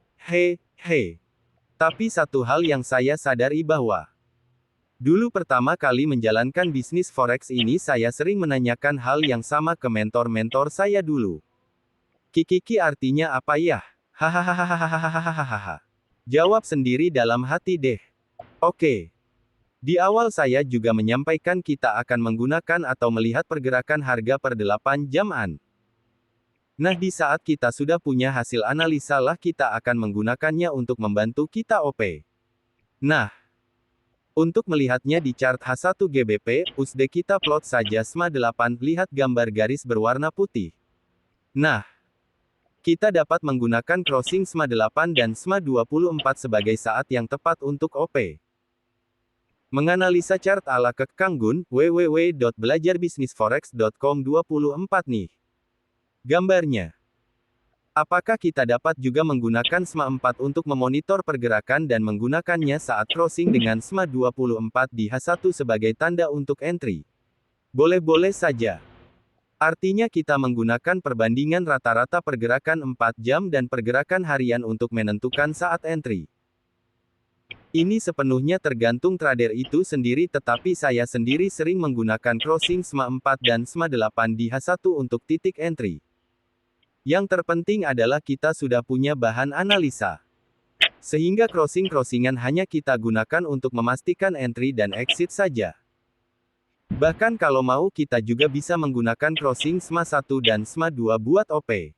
Tapi satu hal yang saya sadari bahwa dulu pertama kali menjalankan bisnis forex ini saya sering menanyakan hal yang sama ke mentor-mentor saya dulu. Kikiki artinya apa ya? Hahaha. Jawab sendiri dalam hati deh. Oke. Di awal saya juga menyampaikan kita akan menggunakan atau melihat pergerakan harga per 8 jaman. Nah, di saat kita sudah punya hasil analisa lah kita akan menggunakannya untuk membantu kita OP. Nah, untuk melihatnya di chart H1 GBP, USD kita plot saja SMA 8, lihat gambar garis berwarna putih. Nah, kita dapat menggunakan crossing SMA 8 dan SMA 24 sebagai saat yang tepat untuk OP. Menganalisa chart ala Kek Kang Gun, www.belajarbisnisforex.com 24 nih. Gambarnya. Apakah kita dapat juga menggunakan SMA 4 untuk memonitor pergerakan dan menggunakannya saat crossing dengan SMA 24 di H1 sebagai tanda untuk entry? Boleh-boleh saja. Artinya kita menggunakan perbandingan rata-rata pergerakan 4 jam dan pergerakan harian untuk menentukan saat entry. Ini sepenuhnya tergantung trader itu sendiri tetapi saya sendiri sering menggunakan crossing SMA 4 dan SMA 8 di H1 untuk titik entry. Yang terpenting adalah kita sudah punya bahan analisa. Sehingga crossing-crossingan hanya kita gunakan untuk memastikan entry dan exit saja. Bahkan kalau mau kita juga bisa menggunakan crossing SMA 1 dan SMA 2 buat OP.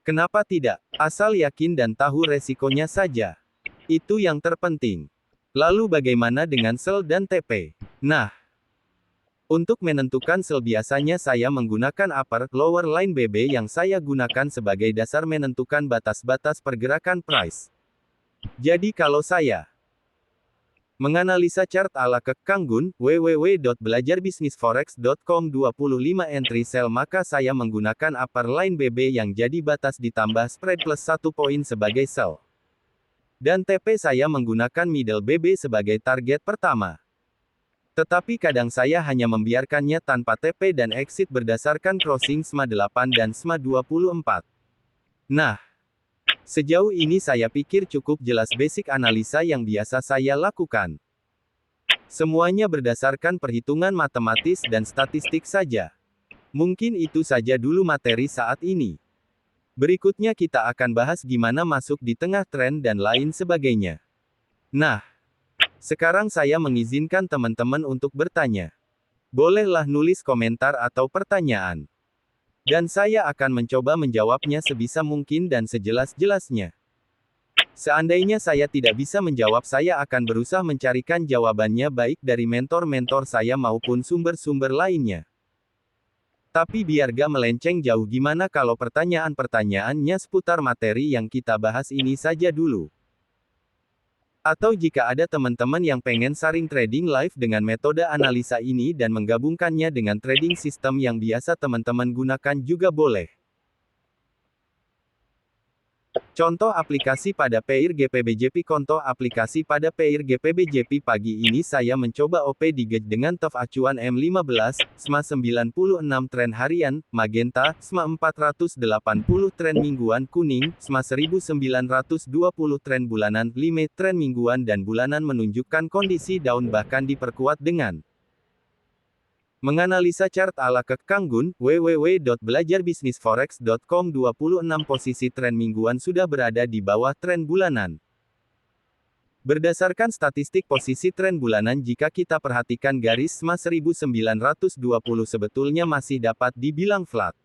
Kenapa tidak? Asal yakin dan tahu resikonya saja. Itu yang terpenting. Lalu bagaimana dengan sell dan TP? Nah, untuk menentukan sell biasanya saya menggunakan upper, lower line BB yang saya gunakan sebagai dasar menentukan batas-batas pergerakan price. Jadi kalau saya menganalisa chart ala Kek Kang Gun, www.belajarbisnisforex.com 25 entry sell maka saya menggunakan upper line BB yang jadi batas ditambah spread plus 1 poin sebagai sell. Dan TP saya menggunakan middle BB sebagai target pertama. Tetapi kadang saya hanya membiarkannya tanpa TP dan exit berdasarkan crossing SMA 8 dan SMA 24. Nah, Sejauh ini saya pikir cukup jelas basic analisa yang biasa saya lakukan. Semuanya berdasarkan perhitungan matematis dan statistik saja. Mungkin itu saja dulu materi saat ini. Berikutnya kita akan bahas gimana masuk di tengah tren dan lain sebagainya. Nah, sekarang saya mengizinkan teman-teman untuk bertanya. Bolehlah nulis komentar atau pertanyaan. Dan saya akan mencoba menjawabnya sebisa mungkin dan sejelas-jelasnya. Seandainya saya tidak bisa menjawab, saya akan berusaha mencarikan jawabannya baik dari mentor-mentor saya maupun sumber-sumber lainnya. Tapi biar gak melenceng jauh, gimana kalau pertanyaan-pertanyaannya seputar materi yang kita bahas ini saja dulu? Atau jika ada teman-teman yang pengen sharing trading live dengan metode analisa ini dan menggabungkannya dengan trading system yang biasa teman-teman gunakan juga boleh. Contoh aplikasi pada pair GPBJP. Contoh aplikasi pada pair GPBJP. Pagi ini saya mencoba OP di gauge dengan TOF acuan M15, SMA 96 tren harian, magenta, SMA 480 tren mingguan, kuning, SMA 1920 tren bulanan, 5 tren mingguan dan bulanan menunjukkan kondisi down bahkan diperkuat dengan menganalisa chart ala Kang Gun, www.belajarbisnisforex.com. 26 posisi tren mingguan sudah berada di bawah tren bulanan. Berdasarkan statistik posisi tren bulanan, jika kita perhatikan garis SMA 1920 sebetulnya masih dapat dibilang flat.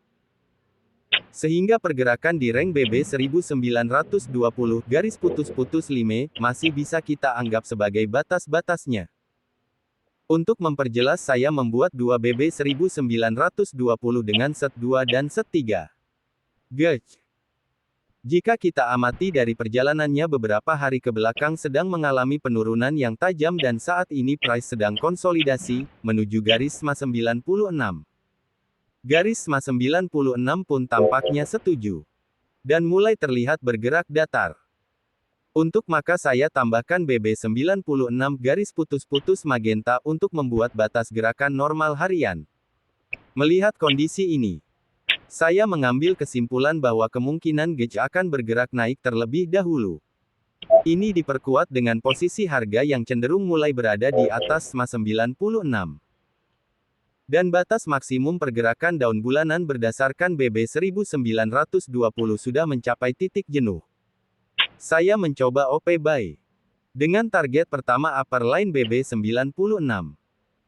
Sehingga pergerakan di rank BB 1920 garis putus-putus 5 masih bisa kita anggap sebagai batas-batasnya. Untuk memperjelas saya membuat 2 BB 1920 dengan set 2 dan set 3. Gauge. Jika kita amati dari perjalanannya beberapa hari ke belakang sedang mengalami penurunan yang tajam dan saat ini price sedang konsolidasi, menuju garis SMA 96. Garis SMA 96 pun tampaknya setuju. Dan mulai terlihat bergerak datar. Untuk maka saya tambahkan BB 96 garis putus-putus magenta untuk membuat batas gerakan normal harian. Melihat kondisi ini, saya mengambil kesimpulan bahwa kemungkinan gauge akan bergerak naik terlebih dahulu. Ini diperkuat dengan posisi harga yang cenderung mulai berada di atas SMA 96. Dan batas maksimum pergerakan daun bulanan berdasarkan BB 1920 sudah mencapai titik jenuh. Saya mencoba OP buy. Dengan target pertama upper line BB 96.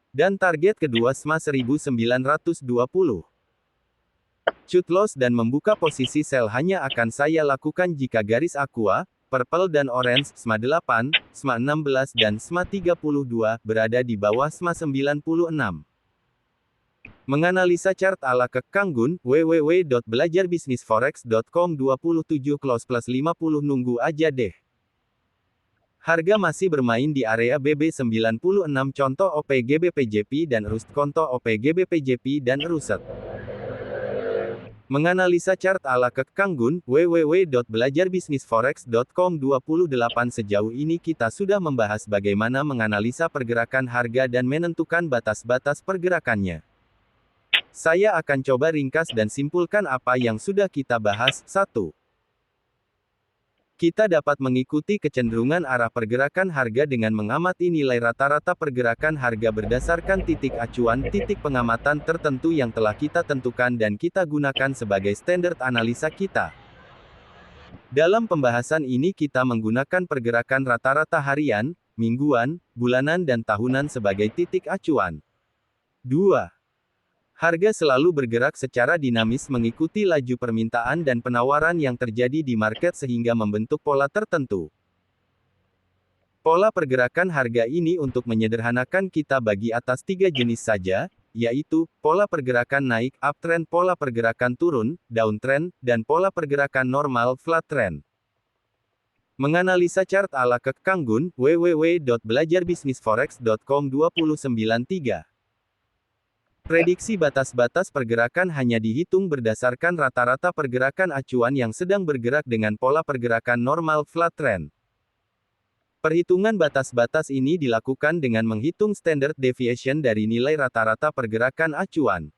Dan target kedua SMA 1920. Cut loss dan membuka posisi sell hanya akan saya lakukan jika garis aqua, purple dan orange, SMA 8, SMA 16 dan SMA 32, berada di bawah SMA 96. Menganalisa chart ala Kang Gun, www.belajarbisnisforex.com. 27 close plus 50. Nunggu aja deh. Harga masih bermain di area BB 96. Contoh OP GBPJP dan RUST. Contoh OP GBPJP dan RUST. Menganalisa chart ala Kang Gun, www.belajarbisnisforex.com. 28 Sejauh ini kita sudah membahas bagaimana menganalisa pergerakan harga dan menentukan batas-batas pergerakannya. Saya akan coba ringkas dan simpulkan apa yang sudah kita bahas. 1. Kita dapat mengikuti kecenderungan arah pergerakan harga dengan mengamati nilai rata-rata pergerakan harga berdasarkan titik acuan, titik pengamatan tertentu yang telah kita tentukan dan kita gunakan sebagai standar analisa kita. Dalam pembahasan ini kita menggunakan pergerakan rata-rata harian, mingguan, bulanan dan tahunan sebagai titik acuan. 2. Harga selalu bergerak secara dinamis mengikuti laju permintaan dan penawaran yang terjadi di market sehingga membentuk pola tertentu. Pola pergerakan harga ini untuk menyederhanakan kita bagi atas 3 jenis saja, yaitu, pola pergerakan naik, uptrend, pola pergerakan turun, downtrend, dan pola pergerakan normal, flat trend. Menganalisa chart ala Kang Gun, www.belajarbisnisforex.com. 293. Prediksi batas-batas pergerakan hanya dihitung berdasarkan rata-rata pergerakan acuan yang sedang bergerak dengan pola pergerakan normal flat trend. Perhitungan batas-batas ini dilakukan dengan menghitung standard deviation dari nilai rata-rata pergerakan acuan.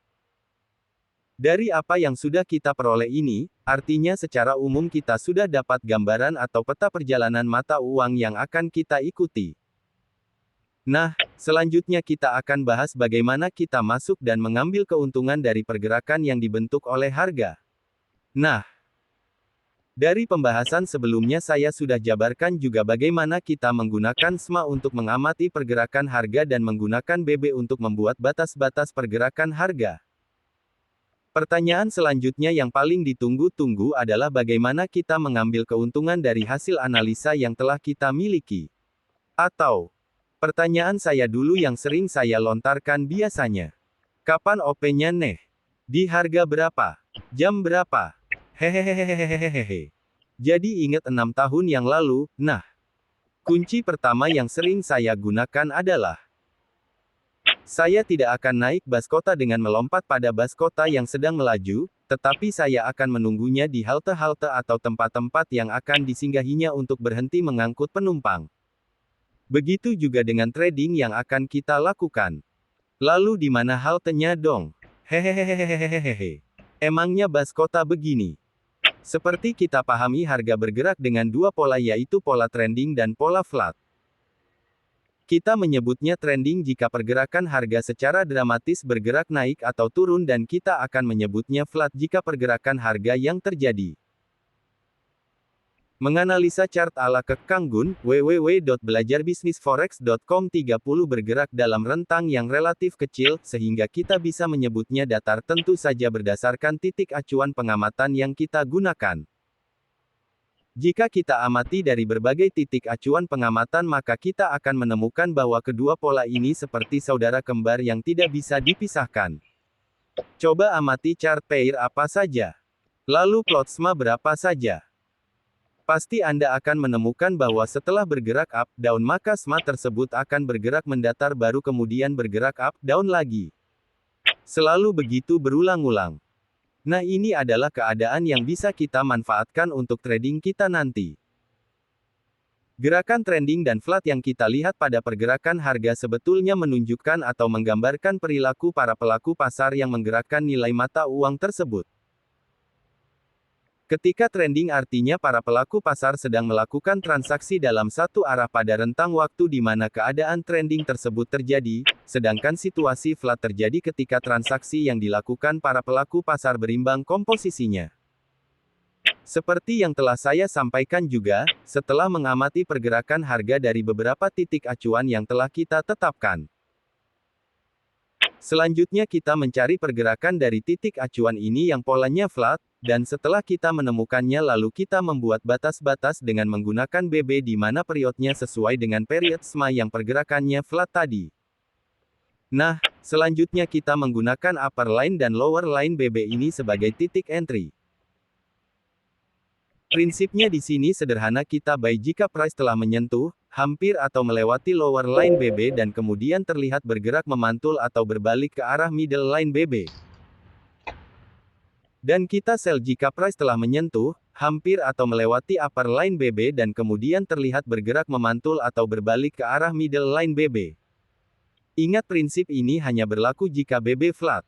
Dari apa yang sudah kita peroleh ini, artinya secara umum kita sudah dapat gambaran atau peta perjalanan mata uang yang akan kita ikuti. Nah, selanjutnya kita akan bahas bagaimana kita masuk dan mengambil keuntungan dari pergerakan yang dibentuk oleh harga. Nah, dari pembahasan sebelumnya saya sudah jabarkan juga bagaimana kita menggunakan SMA untuk mengamati pergerakan harga dan menggunakan BB untuk membuat batas-batas pergerakan harga. Pertanyaan selanjutnya yang paling ditunggu-tunggu adalah bagaimana kita mengambil keuntungan dari hasil analisa yang telah kita miliki. Atau, pertanyaan saya dulu yang sering saya lontarkan biasanya. Kapan OP-nya nih? Di harga berapa? Jam berapa? Hehehehehehehehe. Jadi ingat 6 tahun yang lalu, nah. Kunci pertama yang sering saya gunakan adalah saya tidak akan naik bus kota dengan melompat pada bus kota yang sedang melaju, tetapi saya akan menunggunya di halte-halte atau tempat-tempat yang akan disinggahinya untuk berhenti mengangkut penumpang. Begitu juga dengan trading yang akan kita lakukan. Lalu di mana haltenya dong? Hehehehehehehehe. Emangnya bus kota begini. Seperti kita pahami harga bergerak dengan dua pola yaitu pola trending dan pola flat. Kita menyebutnya trending jika pergerakan harga secara dramatis bergerak naik atau turun dan kita akan menyebutnya flat jika pergerakan harga yang terjadi. Menganalisa chart ala Kang Gun, www.belajarbisnisforex.com 30 bergerak dalam rentang yang relatif kecil, sehingga kita bisa menyebutnya datar tentu saja berdasarkan titik acuan pengamatan yang kita gunakan. Jika kita amati dari berbagai titik acuan pengamatan maka kita akan menemukan bahwa kedua pola ini seperti saudara kembar yang tidak bisa dipisahkan. Coba amati chart pair apa saja. Lalu plot SMA berapa saja. Pasti Anda akan menemukan bahwa setelah bergerak up, down maka SMA tersebut akan bergerak mendatar baru kemudian bergerak up, down lagi. Selalu begitu berulang-ulang. Nah ini adalah keadaan yang bisa kita manfaatkan untuk trading kita nanti. Gerakan trending dan flat yang kita lihat pada pergerakan harga sebetulnya menunjukkan atau menggambarkan perilaku para pelaku pasar yang menggerakkan nilai mata uang tersebut. Ketika trending artinya para pelaku pasar sedang melakukan transaksi dalam satu arah pada rentang waktu di mana keadaan trending tersebut terjadi, sedangkan situasi flat terjadi ketika transaksi yang dilakukan para pelaku pasar berimbang komposisinya. Seperti yang telah saya sampaikan juga, setelah mengamati pergerakan harga dari beberapa titik acuan yang telah kita tetapkan. Selanjutnya kita mencari pergerakan dari titik acuan ini yang polanya flat, dan setelah kita menemukannya lalu kita membuat batas-batas dengan menggunakan BB di mana periodnya sesuai dengan period SMA yang pergerakannya flat tadi. Nah, selanjutnya kita menggunakan upper line dan lower line BB ini sebagai titik entry. Prinsipnya di sini sederhana kita buy jika price telah menyentuh, hampir atau melewati lower line BB dan kemudian terlihat bergerak memantul atau berbalik ke arah middle line BB. Dan kita sell jika price telah menyentuh, hampir atau melewati upper line BB dan kemudian terlihat bergerak memantul atau berbalik ke arah middle line BB. Ingat prinsip ini hanya berlaku jika BB flat.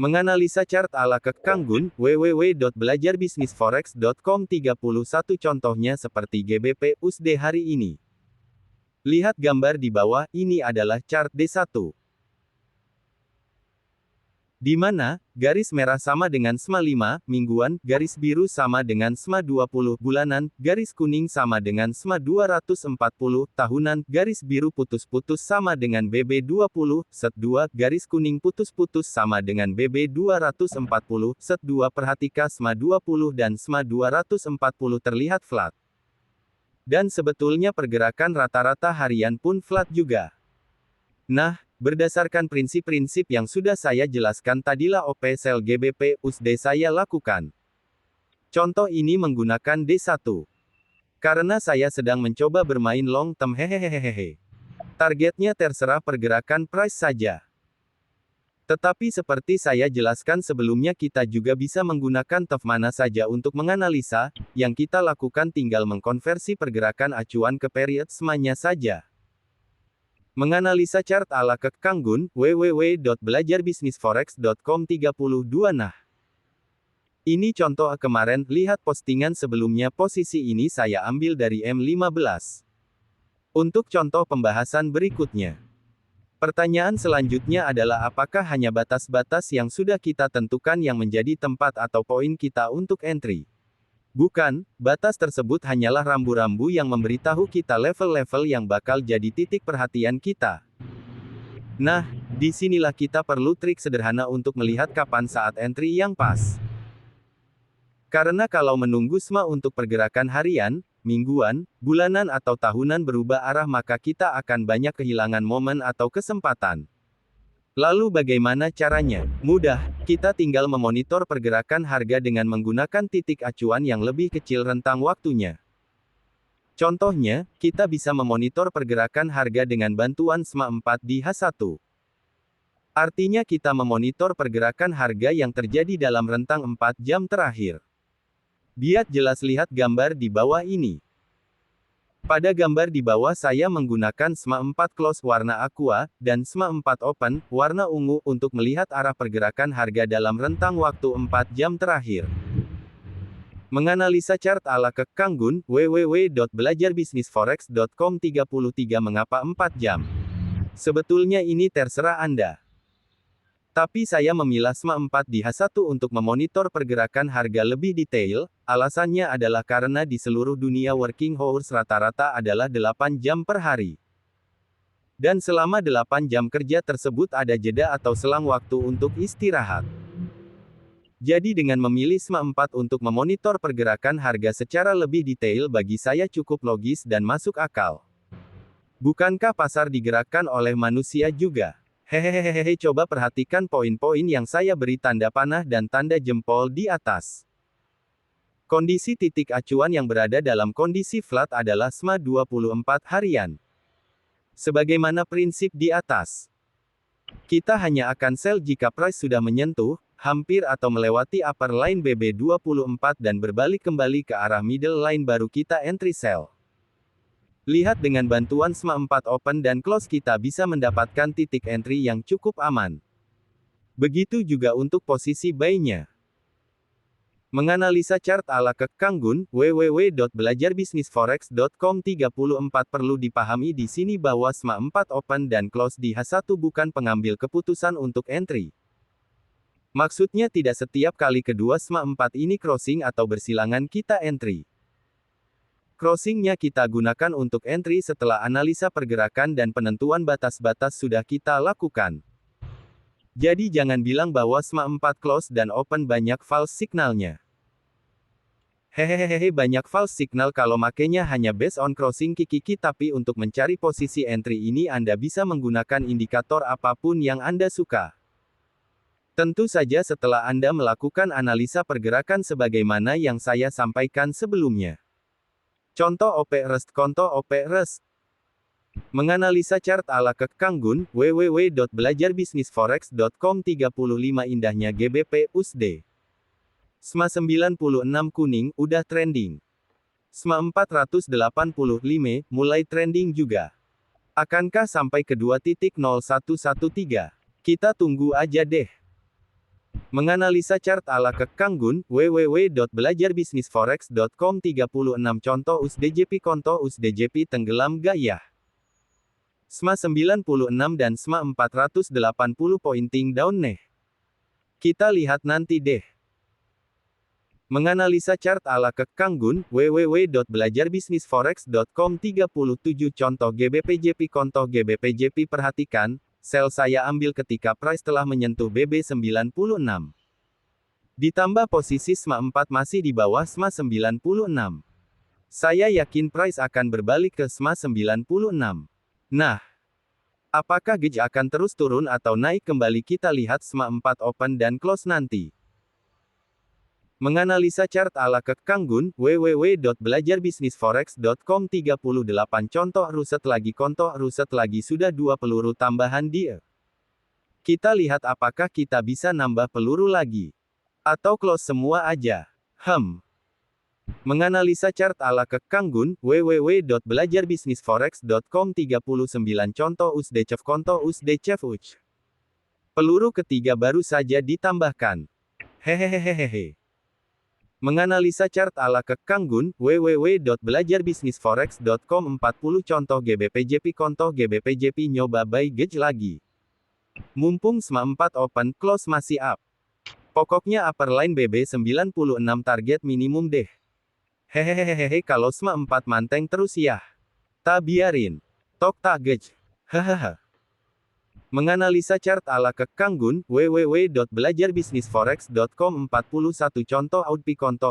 Menganalisa chart ala Kang Gun, www.belajarbisnisforex.com 31 contohnya seperti GBP USD hari ini. Lihat gambar di bawah, ini adalah chart D1. Di mana, garis merah sama dengan SMA 5, mingguan, garis biru sama dengan SMA 20, bulanan, garis kuning sama dengan SMA 240, tahunan, garis biru putus-putus sama dengan BB 20, set 2, garis kuning putus-putus sama dengan BB 240, set 2 perhatikan SMA 20 dan SMA 240 terlihat flat. Dan sebetulnya pergerakan rata-rata harian pun flat juga. Nah, berdasarkan prinsip-prinsip yang sudah saya jelaskan tadilah OP sell GBP USD saya lakukan. Contoh ini menggunakan D1. Karena saya sedang mencoba bermain long term hehehehehe. Targetnya terserah pergerakan price saja. Tetapi seperti saya jelaskan sebelumnya kita juga bisa menggunakan TOF mana saja untuk menganalisa, yang kita lakukan tinggal mengkonversi pergerakan acuan ke period SMA-nya saja. Menganalisa chart ala Kang Gun, www.belajarbisnisforex.com 32. Nah, ini contoh kemarin, lihat postingan sebelumnya, posisi ini saya ambil dari M15. Untuk contoh pembahasan berikutnya. Pertanyaan selanjutnya adalah apakah hanya batas-batas yang sudah kita tentukan yang menjadi tempat atau poin kita untuk entry? Bukan, batas tersebut hanyalah rambu-rambu yang memberitahu kita level-level yang bakal jadi titik perhatian kita. Nah, disinilah kita perlu trik sederhana untuk melihat kapan saat entry yang pas. Karena kalau menunggu SMA untuk pergerakan harian, mingguan, bulanan atau tahunan berubah arah, maka kita akan banyak kehilangan momen atau kesempatan. Lalu bagaimana caranya? Mudah, kita tinggal memonitor pergerakan harga dengan menggunakan titik acuan yang lebih kecil rentang waktunya. Contohnya, kita bisa memonitor pergerakan harga dengan bantuan SMA 4 di H1. Artinya kita memonitor pergerakan harga yang terjadi dalam rentang 4 jam terakhir. Biar jelas, lihat gambar di bawah ini. Pada gambar di bawah saya menggunakan SMA 4 close warna aqua, dan SMA 4 open, warna ungu, untuk melihat arah pergerakan harga dalam rentang waktu 4 jam terakhir. Menganalisa chart ala Kang Gun, www.belajarbisnisforex.com 33. Mengapa 4 jam? Sebetulnya ini terserah Anda. Tapi saya memilah SMA 4 di H1 untuk memonitor pergerakan harga lebih detail. Alasannya adalah karena di seluruh dunia working hours rata-rata adalah 8 jam per hari. Dan selama 8 jam kerja tersebut ada jeda atau selang waktu untuk istirahat. Jadi dengan memilih SMA 4 untuk memonitor pergerakan harga secara lebih detail bagi saya cukup logis dan masuk akal. Bukankah pasar digerakkan oleh manusia juga? Hehehehe, coba perhatikan poin-poin yang saya beri tanda panah dan tanda jempol di atas. Kondisi titik acuan yang berada dalam kondisi flat adalah SMA 24 harian. Sebagaimana prinsip di atas. Kita hanya akan sell jika price sudah menyentuh, hampir atau melewati upper line BB24 dan berbalik kembali ke arah middle line, baru kita entry sell. Lihat, dengan bantuan SMA 4 open dan close kita bisa mendapatkan titik entry yang cukup aman. Begitu juga untuk posisi buy-nya. Menganalisa chart ala Kang Gun, www.belajarbisnisforex.com 34. Perlu dipahami di sini bahwa SMA 4 open dan close di H1 bukan pengambil keputusan untuk entry. Maksudnya tidak setiap kali kedua SMA 4 ini crossing atau bersilangan kita entry. Crossingnya kita gunakan untuk entry setelah analisa pergerakan dan penentuan batas-batas sudah kita lakukan. Jadi jangan bilang bahwa SMA 4 close dan open banyak false signalnya. Hehehehe, banyak false signal kalau makanya hanya based on crossing kiki, tapi untuk mencari posisi entry ini Anda bisa menggunakan indikator apapun yang Anda suka. Tentu saja setelah Anda melakukan analisa pergerakan sebagaimana yang saya sampaikan sebelumnya. Contoh OP Rest, konto OP Rest. Menganalisa chart ala Kang Gun, www.belajarbisnisforex.com 35. Indahnya GBP USD. SMA 96 kuning, udah trending. SMA 485, mulai trending juga. Akankah sampai ke 2.0113? Kita tunggu aja deh. Menganalisa chart ala Kang Gun, www.belajarbisnisforex.com 36. Contoh USDJP, konto USDJP tenggelam gak ya? SMA 96 dan SMA 480 pointing down nih. Kita lihat nanti deh. Menganalisa chart ala Kang Gun, www.belajarbisnisforex.com 37. Contoh GBPJP, konto GBPJP. Perhatikan, sell saya ambil ketika price telah menyentuh BB96. Ditambah posisi SMA 4 masih di bawah SMA 96. Saya yakin price akan berbalik ke SMA 96. Nah, apakah gauge akan terus turun atau naik kembali? Kita lihat SMA 4 open dan close nanti. Menganalisa chart ala Kang Gun, www.belajarbisnisforex.com 38. Contoh ruset lagi, konto ruset lagi, sudah 2 peluru tambahan dia. Kita lihat apakah kita bisa nambah peluru lagi. Atau close semua aja. Menganalisa chart ala Kang Gun, www.belajarbisnisforex.com 39 contoh USD konto USD Uch. Peluru ketiga baru saja ditambahkan. Hehehehehe. Menganalisa chart ala Kang Gun, www.belajarbisnisforex.com 40 contoh GBPJP konto GBPJP nyoba buy gauge lagi. Mumpung SMA 4 open, close masih up. Pokoknya upper line BB 96 target minimum deh. Hehehehehe kalau SMA 4 manteng terus ya. Tak biarin. Tok tak gauge. Hahaha. Menganalisa chart ala Kang Gun, www.belajarbisnisforex.com 41 contoh outpi konto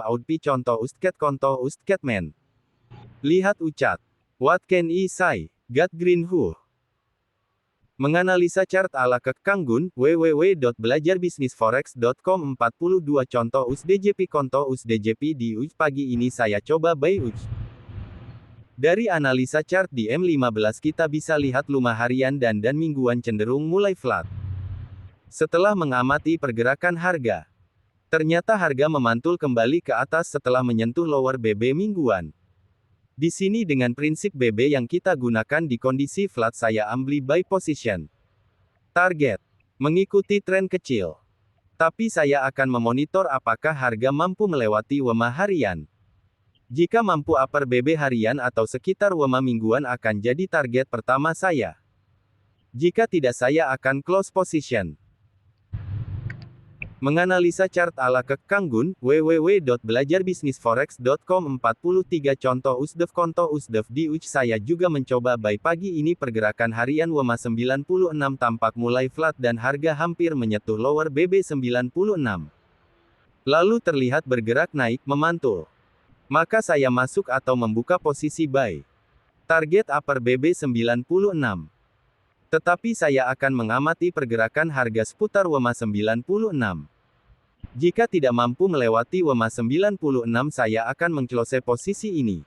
USDCAT Lihat ucat. What can I say? Got green who? Menganalisa chart ala Kang Gun, www.belajarbisnisforex.com 42 contoh USDJP konto USDJP di UJ pagi ini saya coba buy UJ. Dari analisa chart di M15 kita bisa lihat luma harian dan mingguan cenderung mulai flat. Setelah mengamati pergerakan harga, ternyata harga memantul kembali ke atas setelah menyentuh lower BB mingguan. Di sini dengan prinsip BB yang kita gunakan di kondisi flat saya ambil buy position. Target, mengikuti tren kecil. Tapi saya akan memonitor apakah harga mampu melewati WMA harian. Jika mampu upper BB harian atau sekitar WMA mingguan akan jadi target pertama saya. Jika tidak saya akan close position. Menganalisa chart ala Kang Gun, www.belajarbisnisforex.com 43 contoh USD konto USD di UJ saya juga mencoba buy pagi ini pergerakan harian WMA 96 tampak mulai flat dan harga hampir menyentuh lower BB 96. Lalu terlihat bergerak naik memantul. Maka saya masuk atau membuka posisi buy. Target upper BB 96. Tetapi saya akan mengamati pergerakan harga seputar WMA 96. Jika tidak mampu melewati WMA 96 saya akan menclose posisi ini.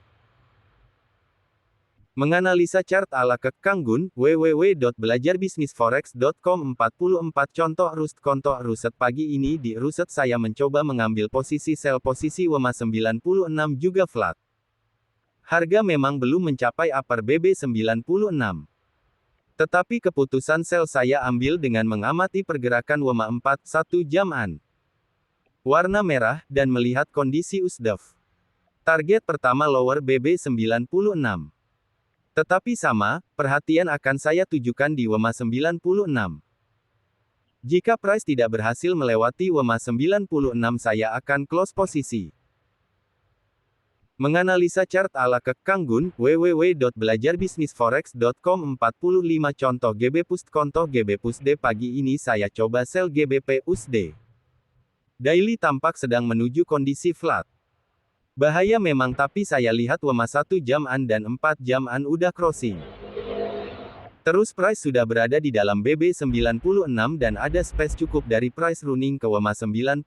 Menganalisa chart ala Kang Gun, www.belajarbisnisforex.com 44 contoh ruset konto ruset pagi ini di ruset saya mencoba mengambil posisi sell posisi WMA 96 juga flat. Harga memang belum mencapai upper BB 96. Tetapi keputusan sell saya ambil dengan mengamati pergerakan WMA 41 jaman. Warna merah dan melihat kondisi USD. Target pertama lower BB 96. Tetapi sama, perhatian akan saya tujukan di WMA 96. Jika price tidak berhasil melewati WMA 96 saya akan close posisi. Menganalisa chart ala Kang Gun, www.belajarbisnisforex.com 45 contoh GB Pust konto GB Pusde pagi ini saya coba sell GBP USD. Daily tampak sedang menuju kondisi flat. Bahaya memang tapi saya lihat WMA 1 jaman dan 4 jaman udah crossing. Terus price sudah berada di dalam BB 96 dan ada space cukup dari price running ke WMA 96.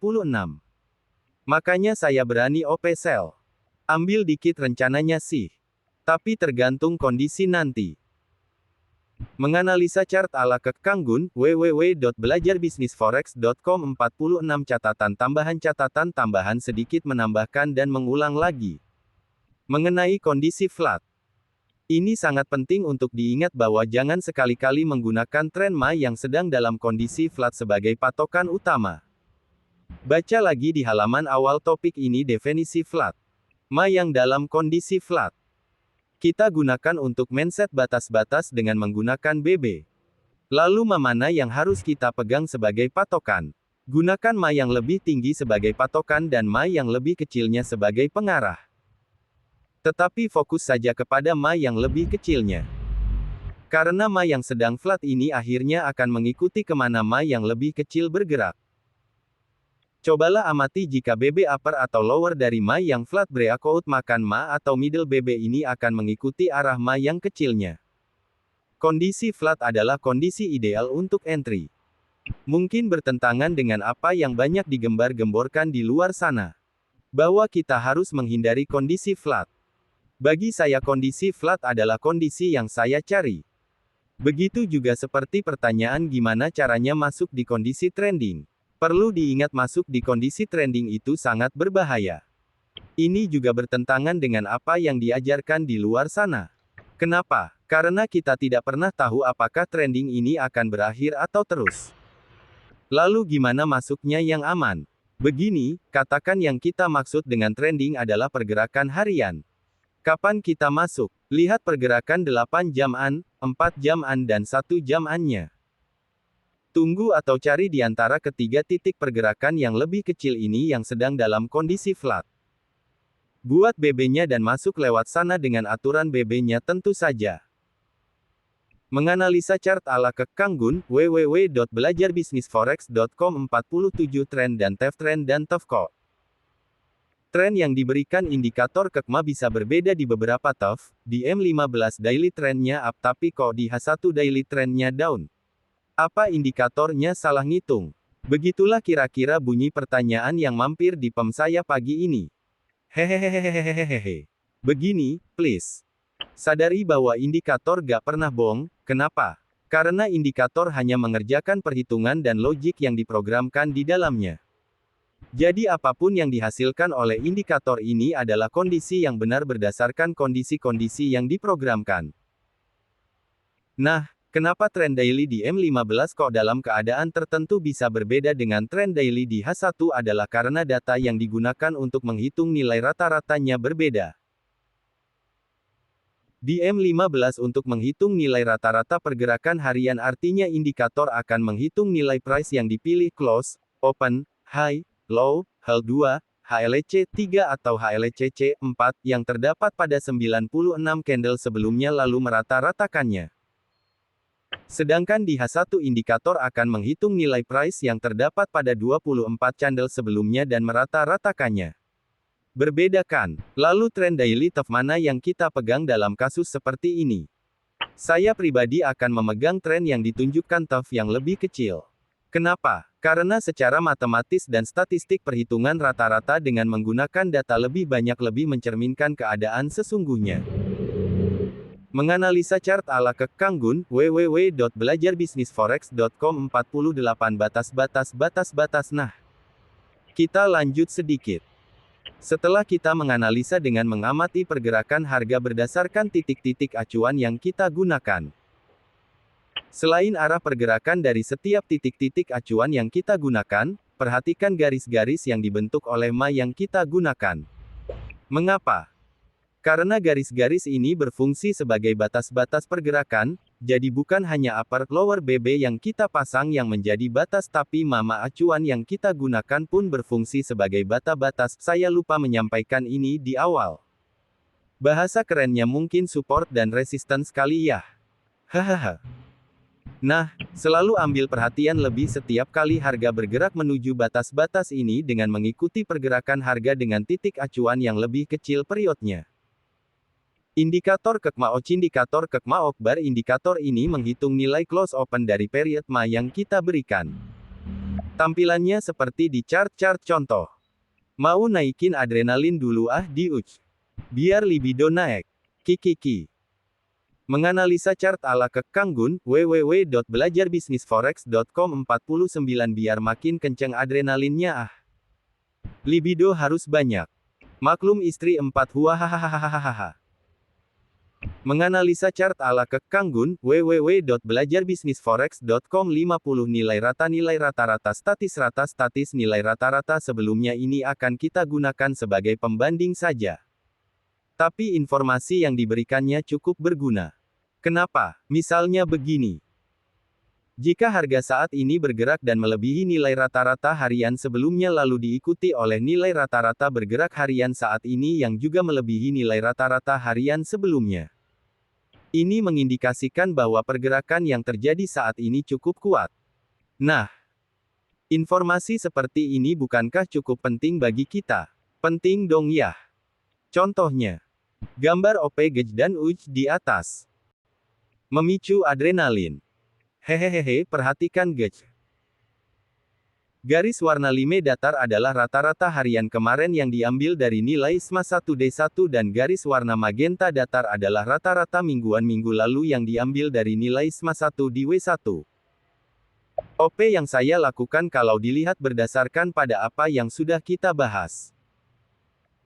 Makanya saya berani OP sell. Ambil dikit rencananya sih. Tapi tergantung kondisi nanti. Menganalisa chart ala Kang Gun, www.belajarbisnisforex.com 46 catatan tambahan sedikit menambahkan dan mengulang lagi. Mengenai kondisi flat. Ini sangat penting untuk diingat bahwa jangan sekali-kali menggunakan tren MA yang sedang dalam kondisi flat sebagai patokan utama. Baca lagi di halaman awal topik ini definisi flat. MA yang dalam kondisi flat. Kita gunakan untuk mindset batas-batas dengan menggunakan BB. Lalu MA mana yang harus kita pegang sebagai patokan? Gunakan MA yang lebih tinggi sebagai patokan dan MA yang lebih kecilnya sebagai pengarah. Tetapi fokus saja kepada MA yang lebih kecilnya. Karena MA yang sedang flat ini akhirnya akan mengikuti kemana MA yang lebih kecil bergerak. Cobalah amati jika BB upper atau lower dari MA yang flat breakout makan MA atau middle BB ini akan mengikuti arah MA yang kecilnya. Kondisi flat adalah kondisi ideal untuk entry. Mungkin bertentangan dengan apa yang banyak digembar-gemborkan di luar sana. Bahwa kita harus menghindari kondisi flat. Bagi saya kondisi flat adalah kondisi yang saya cari. Begitu juga seperti pertanyaan gimana caranya masuk di kondisi trending. Perlu diingat masuk di kondisi trending itu sangat berbahaya. Ini juga bertentangan dengan apa yang diajarkan di luar sana. Kenapa? Karena kita tidak pernah tahu apakah trending ini akan berakhir atau terus. Lalu gimana masuknya yang aman? Begini, katakan yang kita maksud dengan trending adalah pergerakan harian. Kapan kita masuk? Lihat pergerakan 8 jam-an, 4 jam-an dan 1 jam-annya. Tunggu atau cari di antara ketiga titik pergerakan yang lebih kecil ini yang sedang dalam kondisi flat. Buat BB-nya dan masuk lewat sana dengan aturan BB-nya tentu saja. Menganalisa chart ala Kekanggun, www.belajarbisnisforex.com 47 tren dan TEF tren dan TEFCO. Tren yang diberikan indikator KEKMA bisa berbeda di beberapa TEF, di M15 daily trendnya up tapi kok di H1 daily trendnya down. Apa indikatornya salah ngitung? Begitulah kira-kira bunyi pertanyaan yang mampir di PEM saya pagi ini. Hehehehehehehehe. Begini, please. Sadari bahwa indikator gak pernah bohong. Kenapa? Karena indikator hanya mengerjakan perhitungan dan logik yang diprogramkan di dalamnya. Jadi apapun yang dihasilkan oleh indikator ini adalah kondisi yang benar berdasarkan kondisi-kondisi yang diprogramkan. Nah, kenapa tren daily di M15 kok dalam keadaan tertentu bisa berbeda dengan tren daily di H1 adalah karena data yang digunakan untuk menghitung nilai rata-ratanya berbeda. Di M15 untuk menghitung nilai rata-rata pergerakan harian artinya indikator akan menghitung nilai price yang dipilih close, open, high, low, HL2, HLC3 atau HLCC4 yang terdapat pada 96 candle sebelumnya lalu merata-ratakannya. Sedangkan di H1 indikator akan menghitung nilai price yang terdapat pada 24 candle sebelumnya dan merata-ratakannya. Berbeda kan? Lalu tren daily TEF mana yang kita pegang dalam kasus seperti ini? Saya pribadi akan memegang tren yang ditunjukkan TEF yang lebih kecil. Kenapa? Karena secara matematis dan statistik perhitungan rata-rata dengan menggunakan data lebih banyak lebih mencerminkan keadaan sesungguhnya. Menganalisa chart ala Kekanggun, www.belajarbisnisforex.com 48 batas-batas. Nah, kita lanjut sedikit. Setelah kita menganalisa dengan mengamati pergerakan harga berdasarkan titik-titik acuan yang kita gunakan. Selain arah pergerakan dari setiap titik-titik acuan yang kita gunakan, perhatikan garis-garis yang dibentuk oleh MA yang kita gunakan. Mengapa? Karena garis-garis ini berfungsi sebagai batas-batas pergerakan, jadi bukan hanya upper-lower BB yang kita pasang yang menjadi batas tapi MA acuan yang kita gunakan pun berfungsi sebagai batas. Saya lupa menyampaikan ini di awal. Bahasa kerennya mungkin support dan resistance kali ya. Hahaha. Nah, selalu ambil perhatian lebih setiap kali harga bergerak menuju batas-batas ini dengan mengikuti pergerakan harga dengan titik acuan yang lebih kecil periodnya. Indikator KEKMA indikator KEKMA Okbar indikator ini menghitung nilai close open dari period MA yang kita berikan. Tampilannya seperti di chart-chart contoh. Mau naikin adrenalin dulu di uj. Biar libido naik. Kikiki. Menganalisa chart ala Kekanggun, www.belajarbisnisforex.com 49 biar makin kenceng adrenalinnya Libido harus banyak. Maklum istri 4 hahaha. Menganalisa chart ala Kekanggun, www.belajarbisnisforex.com 50 nilai rata-rata statis nilai rata-rata sebelumnya ini akan kita gunakan sebagai pembanding saja. Tapi informasi yang diberikannya cukup berguna. Kenapa? Misalnya begini. Jika harga saat ini bergerak dan melebihi nilai rata-rata harian sebelumnya lalu diikuti oleh nilai rata-rata bergerak harian saat ini yang juga melebihi nilai rata-rata harian sebelumnya. Ini mengindikasikan bahwa pergerakan yang terjadi saat ini cukup kuat. Nah, informasi seperti ini bukankah cukup penting bagi kita? Penting dong ya. Contohnya, gambar OP gauge dan uj di atas. Memicu adrenalin. Hehehe, perhatikan gauge. Garis warna lime datar adalah rata-rata harian kemarin yang diambil dari nilai SMA 1D1 dan garis warna magenta datar adalah rata-rata mingguan minggu lalu yang diambil dari nilai SMA 1 di W1. OP yang saya lakukan kalau dilihat berdasarkan pada apa yang sudah kita bahas.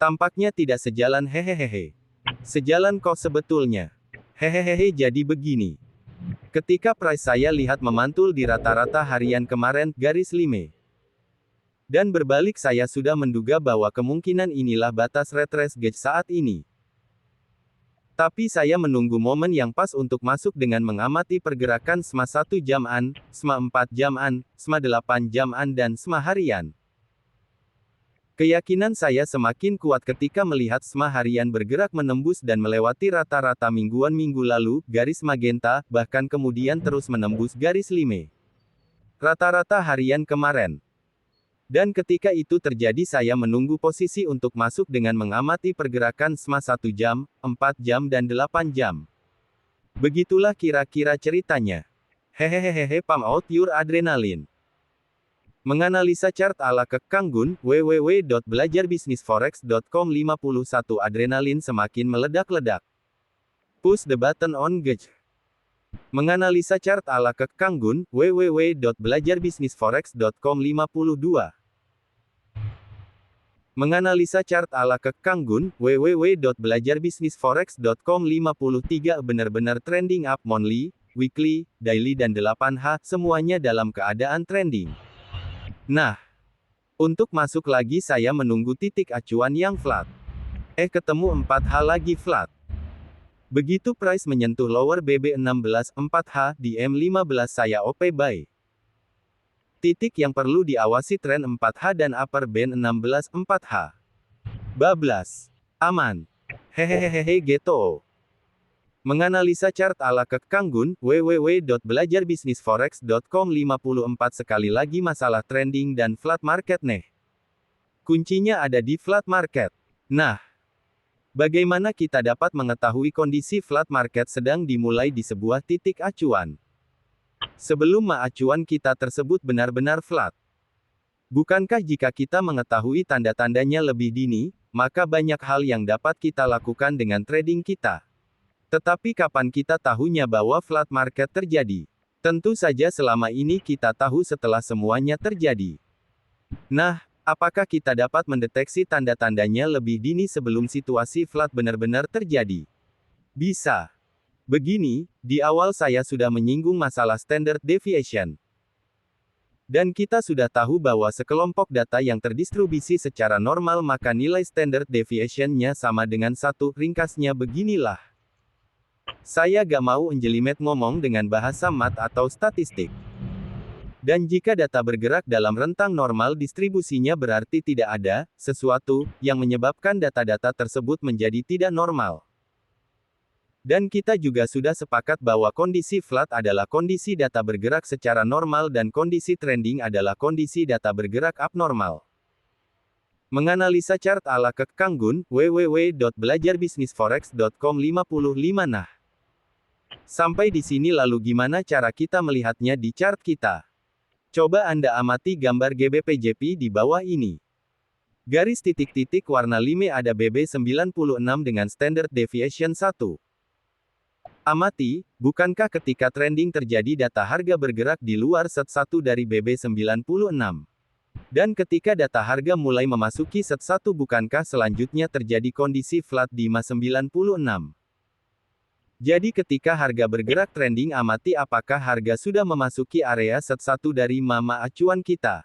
Tampaknya tidak sejalan hehehehe. Sejalan kok sebetulnya. Hehehehe jadi begini. Ketika price saya lihat memantul di rata-rata harian kemarin, garis lime. Dan berbalik saya sudah menduga bahwa kemungkinan inilah batas retrace gauge saat ini. Tapi saya menunggu momen yang pas untuk masuk dengan mengamati pergerakan SMA 1 jam-an, SMA 4 jam-an, SMA 8 jam-an dan SMA harian. Keyakinan saya semakin kuat ketika melihat SMA harian bergerak menembus dan melewati rata-rata mingguan minggu lalu, garis magenta, bahkan kemudian terus menembus garis lime. Rata-rata harian kemarin. Dan ketika itu terjadi saya menunggu posisi untuk masuk dengan mengamati pergerakan SMA 1 jam, 4 jam dan 8 jam. Begitulah kira-kira ceritanya. Hehehehe pump out your adrenaline. Menganalisa chart ala Kang Gun, www.belajarbisnisforex.com 51 adrenalin semakin meledak-ledak. Push the button on gauge. Menganalisa chart ala Kang Gun, www.belajarbisnisforex.com 52. Menganalisa chart ala Kang Gun, www.belajarbisnisforex.com 53 benar-benar trending up monthly, weekly, daily dan 8H, semuanya dalam keadaan trending. Nah, untuk masuk lagi saya menunggu titik acuan yang flat. Ketemu 4H lagi flat. Begitu price menyentuh lower BB16 4H di M15 saya OP buy. Titik yang perlu diawasi tren 4H dan upper band 16 4H. Bablas. Aman. Hehehehe gitu. Menganalisa chart ala Kang Gun, www.belajarbisnisforex.com 54 sekali lagi masalah trending dan flat market nih. Kuncinya ada di flat market. Nah, bagaimana kita dapat mengetahui kondisi flat market sedang dimulai di sebuah titik acuan? Sebelum acuan kita tersebut benar-benar flat. Bukankah jika kita mengetahui tanda-tandanya lebih dini, maka banyak hal yang dapat kita lakukan dengan trading kita. Tetapi kapan kita tahunya bahwa flat market terjadi? Tentu saja selama ini kita tahu setelah semuanya terjadi. Nah, apakah kita dapat mendeteksi tanda-tandanya lebih dini sebelum situasi flat benar-benar terjadi? Bisa. Begini, di awal saya sudah menyinggung masalah standard deviation. Dan kita sudah tahu bahwa sekelompok data yang terdistribusi secara normal maka nilai standard deviation-nya sama dengan 1, ringkasnya beginilah. Saya gak mau menjelimet ngomong dengan bahasa mat atau statistik. Dan jika data bergerak dalam rentang normal distribusinya berarti tidak ada sesuatu yang menyebabkan data-data tersebut menjadi tidak normal. Dan kita juga sudah sepakat bahwa kondisi flat adalah kondisi data bergerak secara normal dan kondisi trending adalah kondisi data bergerak abnormal. Menganalisa chart ala Kang Gun, www.belajarbisnisforex.com 55 Nah, sampai di sini lalu gimana cara kita melihatnya di chart kita? Coba Anda amati gambar GBP/JPY di bawah ini. Garis titik-titik warna lime ada BB96 dengan standard deviation 1. Amati, bukankah ketika trending terjadi data harga bergerak di luar set 1 dari BB96? Dan ketika data harga mulai memasuki set 1 bukankah selanjutnya terjadi kondisi flat di MA96? Jadi ketika harga bergerak trending amati apakah harga sudah memasuki area set 1 dari MA acuan kita?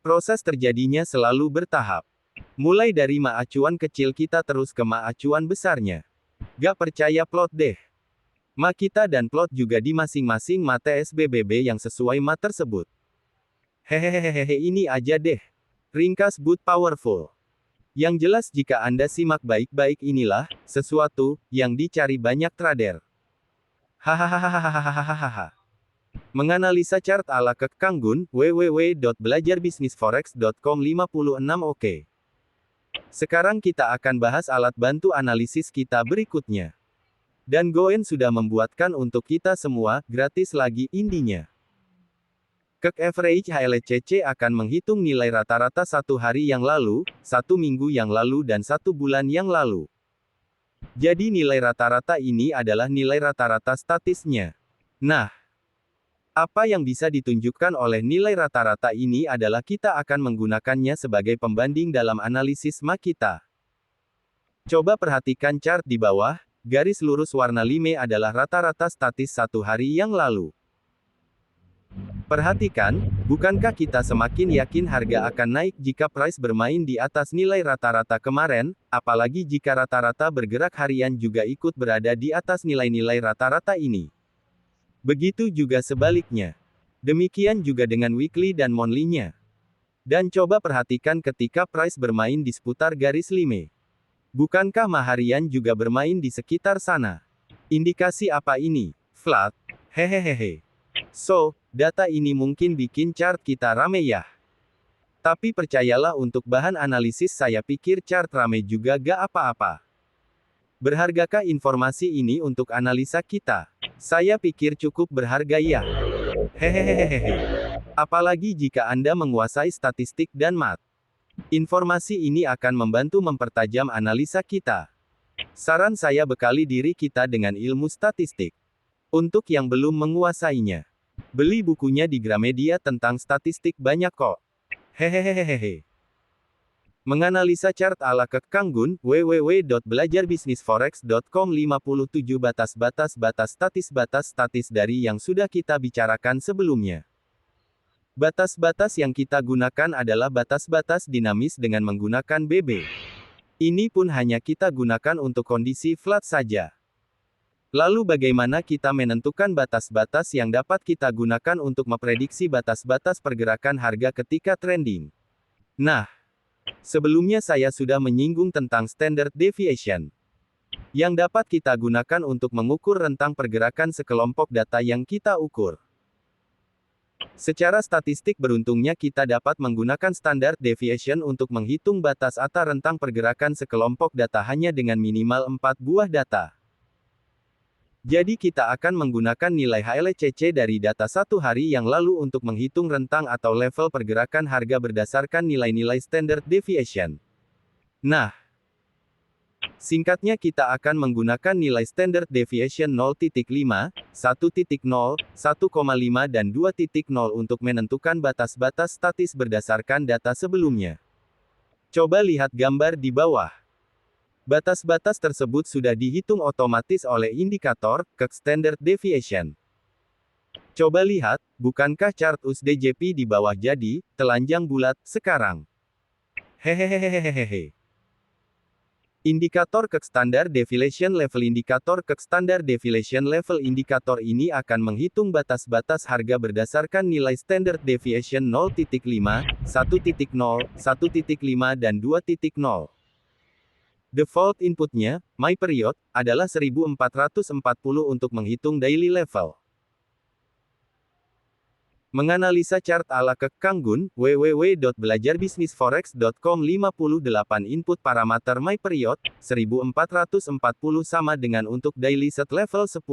Proses terjadinya selalu bertahap. Mulai dari MA acuan kecil kita terus ke MA acuan besarnya. Gak percaya plot deh. MA kita dan plot juga di masing-masing MA TSBBB yang sesuai MA tersebut. Hehehehe ini aja deh. Ringkas but powerful. Yang jelas jika Anda simak baik-baik inilah, sesuatu, yang dicari banyak trader. Hahaha. Menganalisa chart ala Kang Gun, www.belajarbisnisforex.com 56 Oke. Sekarang kita akan bahas alat bantu analisis kita berikutnya. Dan Goen sudah membuatkan untuk kita semua, gratis lagi indinya. Average HLCC akan menghitung nilai rata-rata 1 hari yang lalu, 1 minggu yang lalu dan 1 bulan yang lalu. Jadi nilai rata-rata ini adalah nilai rata-rata statisnya. Nah, apa yang bisa ditunjukkan oleh nilai rata-rata ini adalah kita akan menggunakannya sebagai pembanding dalam analisis MA kita. Coba perhatikan chart di bawah, garis lurus warna lime adalah rata-rata statis satu hari yang lalu. Perhatikan, bukankah kita semakin yakin harga akan naik jika price bermain di atas nilai rata-rata kemarin, apalagi jika rata-rata bergerak harian juga ikut berada di atas nilai-nilai rata-rata ini. Begitu juga sebaliknya. Demikian juga dengan weekly dan monthly-nya. Dan coba perhatikan ketika price bermain di seputar garis lime. Bukankah harian juga bermain di sekitar sana? Indikasi apa ini? Flat? Hehehehe. So, data ini mungkin bikin chart kita rame ya. Tapi percayalah untuk bahan analisis saya pikir chart rame juga gak apa-apa. Berhargakah informasi ini untuk analisa kita? Saya pikir cukup berharga ya. Hehehehehe. Apalagi jika Anda menguasai statistik dan math. Informasi ini akan membantu mempertajam analisa kita. Saran saya bekali diri kita dengan ilmu statistik. Untuk yang belum menguasainya, beli bukunya di Gramedia tentang statistik banyak kok. Hehehehehe. Menganalisa chart ala Kek Kang Gun, www.belajarbisnisforex.com 57 batas statis dari yang sudah kita bicarakan sebelumnya. Batas-batas yang kita gunakan adalah batas-batas dinamis dengan menggunakan BB. Ini pun hanya kita gunakan untuk kondisi flat saja. Lalu bagaimana kita menentukan batas-batas yang dapat kita gunakan untuk memprediksi batas-batas pergerakan harga ketika trending? Nah, sebelumnya saya sudah menyinggung tentang standard deviation, yang dapat kita gunakan untuk mengukur rentang pergerakan sekelompok data yang kita ukur. Secara statistik beruntungnya kita dapat menggunakan standard deviation untuk menghitung batas atau rentang pergerakan sekelompok data hanya dengan minimal 4 buah data. Jadi kita akan menggunakan nilai HLCC dari data satu hari yang lalu untuk menghitung rentang atau level pergerakan harga berdasarkan nilai-nilai standard deviation. Nah, singkatnya kita akan menggunakan nilai standard deviation 0.5, 1.0, 1,5 dan 2.0 untuk menentukan batas-batas statis berdasarkan data sebelumnya. Coba lihat gambar di bawah. Batas-batas tersebut sudah dihitung otomatis oleh indikator Kek Standard Deviation. Coba lihat, bukankah chart USD/JPY di bawah jadi telanjang bulat sekarang? Hehehehehehe. Indikator Kek Standard Deviation Level Indikator Kek Standard Deviation Level indikator ini akan menghitung batas-batas harga berdasarkan nilai standard deviation 0.5, 1.0, 1.5 dan 2.0. Default inputnya, My Period, adalah 1440 untuk menghitung daily level. Menganalisa chart ala Kek Kang Gun, www.belajarbisnisforex.com 58 input parameter My Period, 1440 sama dengan untuk daily set level 10.080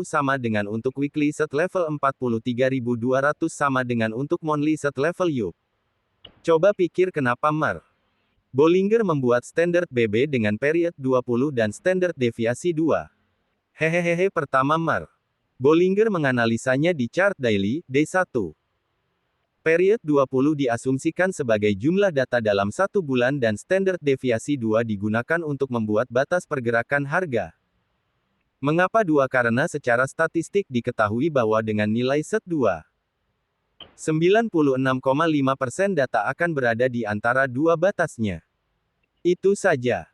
sama dengan untuk weekly set level 43.200 sama dengan untuk monthly set level YUP. Coba pikir kenapa Mer. Bollinger membuat standard BB dengan period 20 dan standard deviasi 2. Hehehehe. Pertama Mer. Bollinger menganalisanya di chart daily, D1. Period 20 diasumsikan sebagai jumlah data dalam satu bulan dan standard deviasi 2 digunakan untuk membuat batas pergerakan harga. Mengapa 2? Karena secara statistik diketahui bahwa dengan nilai set 2, 96,5% data akan berada di antara dua batasnya. Itu saja.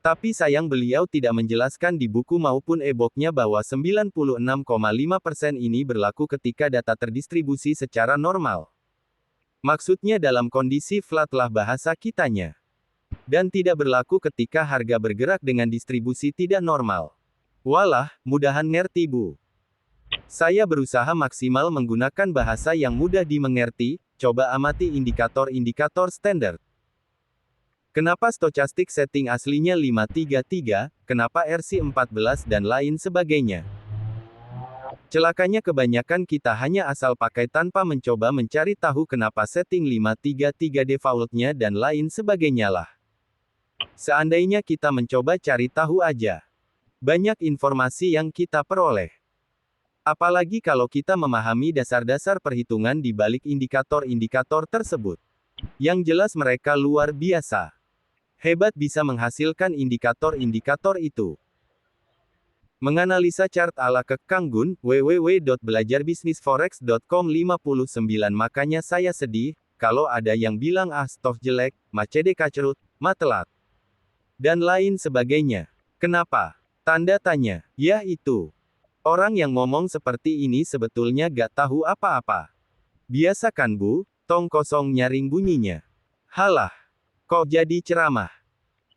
Tapi sayang beliau tidak menjelaskan di buku maupun e-booknya bahwa 96,5% ini berlaku ketika data terdistribusi secara normal. Maksudnya dalam kondisi flat lah bahasa kitanya. Dan tidak berlaku ketika harga bergerak dengan distribusi tidak normal. Walah, mudahan ngerti Bu. Saya berusaha maksimal menggunakan bahasa yang mudah dimengerti. Coba amati indikator-indikator standar. Kenapa stochastic setting aslinya 533, kenapa RC14 dan lain sebagainya. Celakanya kebanyakan kita hanya asal pakai tanpa mencoba mencari tahu kenapa setting 533 defaultnya dan lain sebagainya lah. Seandainya kita mencoba cari tahu aja. Banyak informasi yang kita peroleh. Apalagi kalau kita memahami dasar-dasar perhitungan di balik indikator-indikator tersebut. Yang jelas mereka luar biasa. Hebat bisa menghasilkan indikator-indikator itu. Menganalisa chart ala Kang Gun, www.belajarbisnisforex.com 59. Makanya saya sedih, kalau ada yang bilang toh jelek, macede kacerut, matelat, dan lain sebagainya. Kenapa? Tanda tanya. Ya itu. Orang yang ngomong seperti ini sebetulnya gak tahu apa-apa. Biasa kan Bu, tong kosong nyaring bunyinya. Halah. Kok jadi ceramah?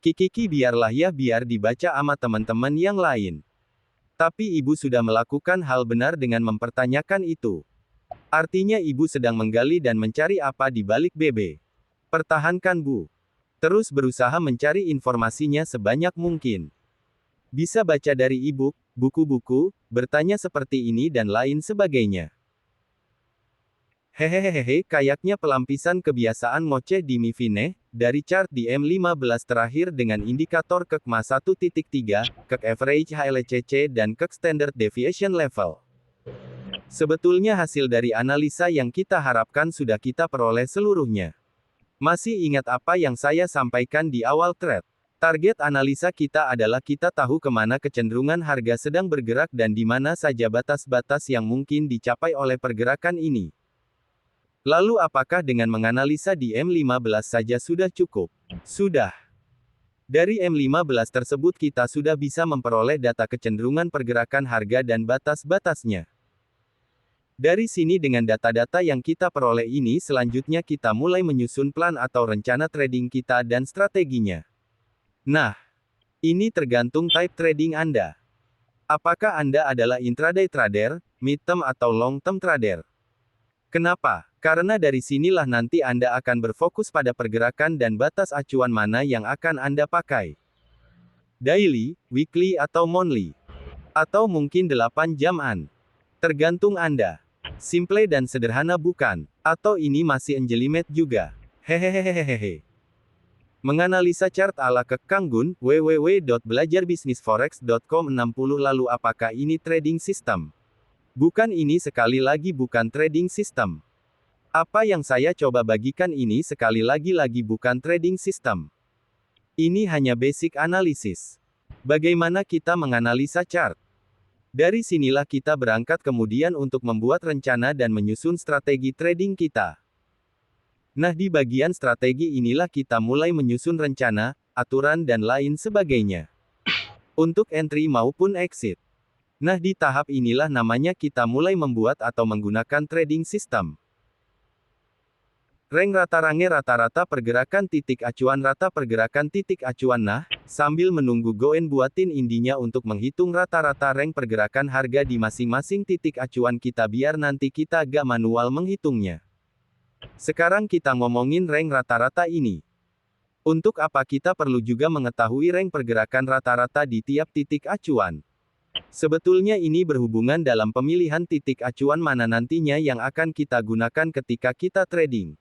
Kikiki biarlah ya biar dibaca ama teman-teman yang lain. Tapi ibu sudah melakukan hal benar dengan mempertanyakan itu. Artinya ibu sedang menggali dan mencari apa di balik BB. Pertahankan Bu. Terus berusaha mencari informasinya sebanyak mungkin. Bisa baca dari e-book, buku-buku, bertanya seperti ini dan lain sebagainya. Hehehehe, kayaknya pelampisan kebiasaan ngoceh di Mivine, dari chart di M15 terakhir dengan indikator KEKMA 1.3, KEK Average HLCC dan KEK Standard Deviation Level. Sebetulnya hasil dari analisa yang kita harapkan sudah kita peroleh seluruhnya. Masih ingat apa yang saya sampaikan di awal thread? Target analisa kita adalah kita tahu kemana kecenderungan harga sedang bergerak dan di mana saja batas-batas yang mungkin dicapai oleh pergerakan ini. Lalu apakah dengan menganalisa di M15 saja sudah cukup? Sudah. Dari M15 tersebut kita sudah bisa memperoleh data kecenderungan pergerakan harga dan batas-batasnya. Dari sini dengan data-data yang kita peroleh ini selanjutnya kita mulai menyusun plan atau rencana trading kita dan strateginya. Nah, ini tergantung type trading Anda. Apakah Anda adalah intraday trader, mid-term atau long-term trader? Kenapa? Karena dari sinilah nanti Anda akan berfokus pada pergerakan dan batas acuan mana yang akan Anda pakai. Daily, weekly atau monthly. Atau mungkin 8 jaman. Tergantung Anda. Simple dan sederhana bukan? Atau ini masih anjelimet juga? Hehehehehehe. Menganalisa chart ala Kang Gun, www.belajarbisnisforex.com 60. Lalu apakah ini trading system? Bukan, ini sekali lagi bukan trading system. Apa yang saya coba bagikan ini sekali lagi bukan trading system. Ini hanya basic analisis. Bagaimana kita menganalisa chart? Dari sinilah kita berangkat kemudian untuk membuat rencana dan menyusun strategi trading kita. Nah, di bagian strategi inilah kita mulai menyusun rencana, aturan dan lain sebagainya. Untuk entry maupun exit. Nah, di tahap inilah namanya kita mulai membuat atau menggunakan trading system. Rank rata-rata pergerakan titik acuan rata pergerakan titik acuan. Nah, sambil menunggu Goen buatin indinya untuk menghitung rata-rata rank pergerakan harga di masing-masing titik acuan kita biar nanti kita agak manual menghitungnya. Sekarang kita ngomongin rank rata-rata ini. Untuk apa kita perlu juga mengetahui rank pergerakan rata-rata di tiap titik acuan? Sebetulnya ini berhubungan dalam pemilihan titik acuan mana nantinya yang akan kita gunakan ketika kita trading.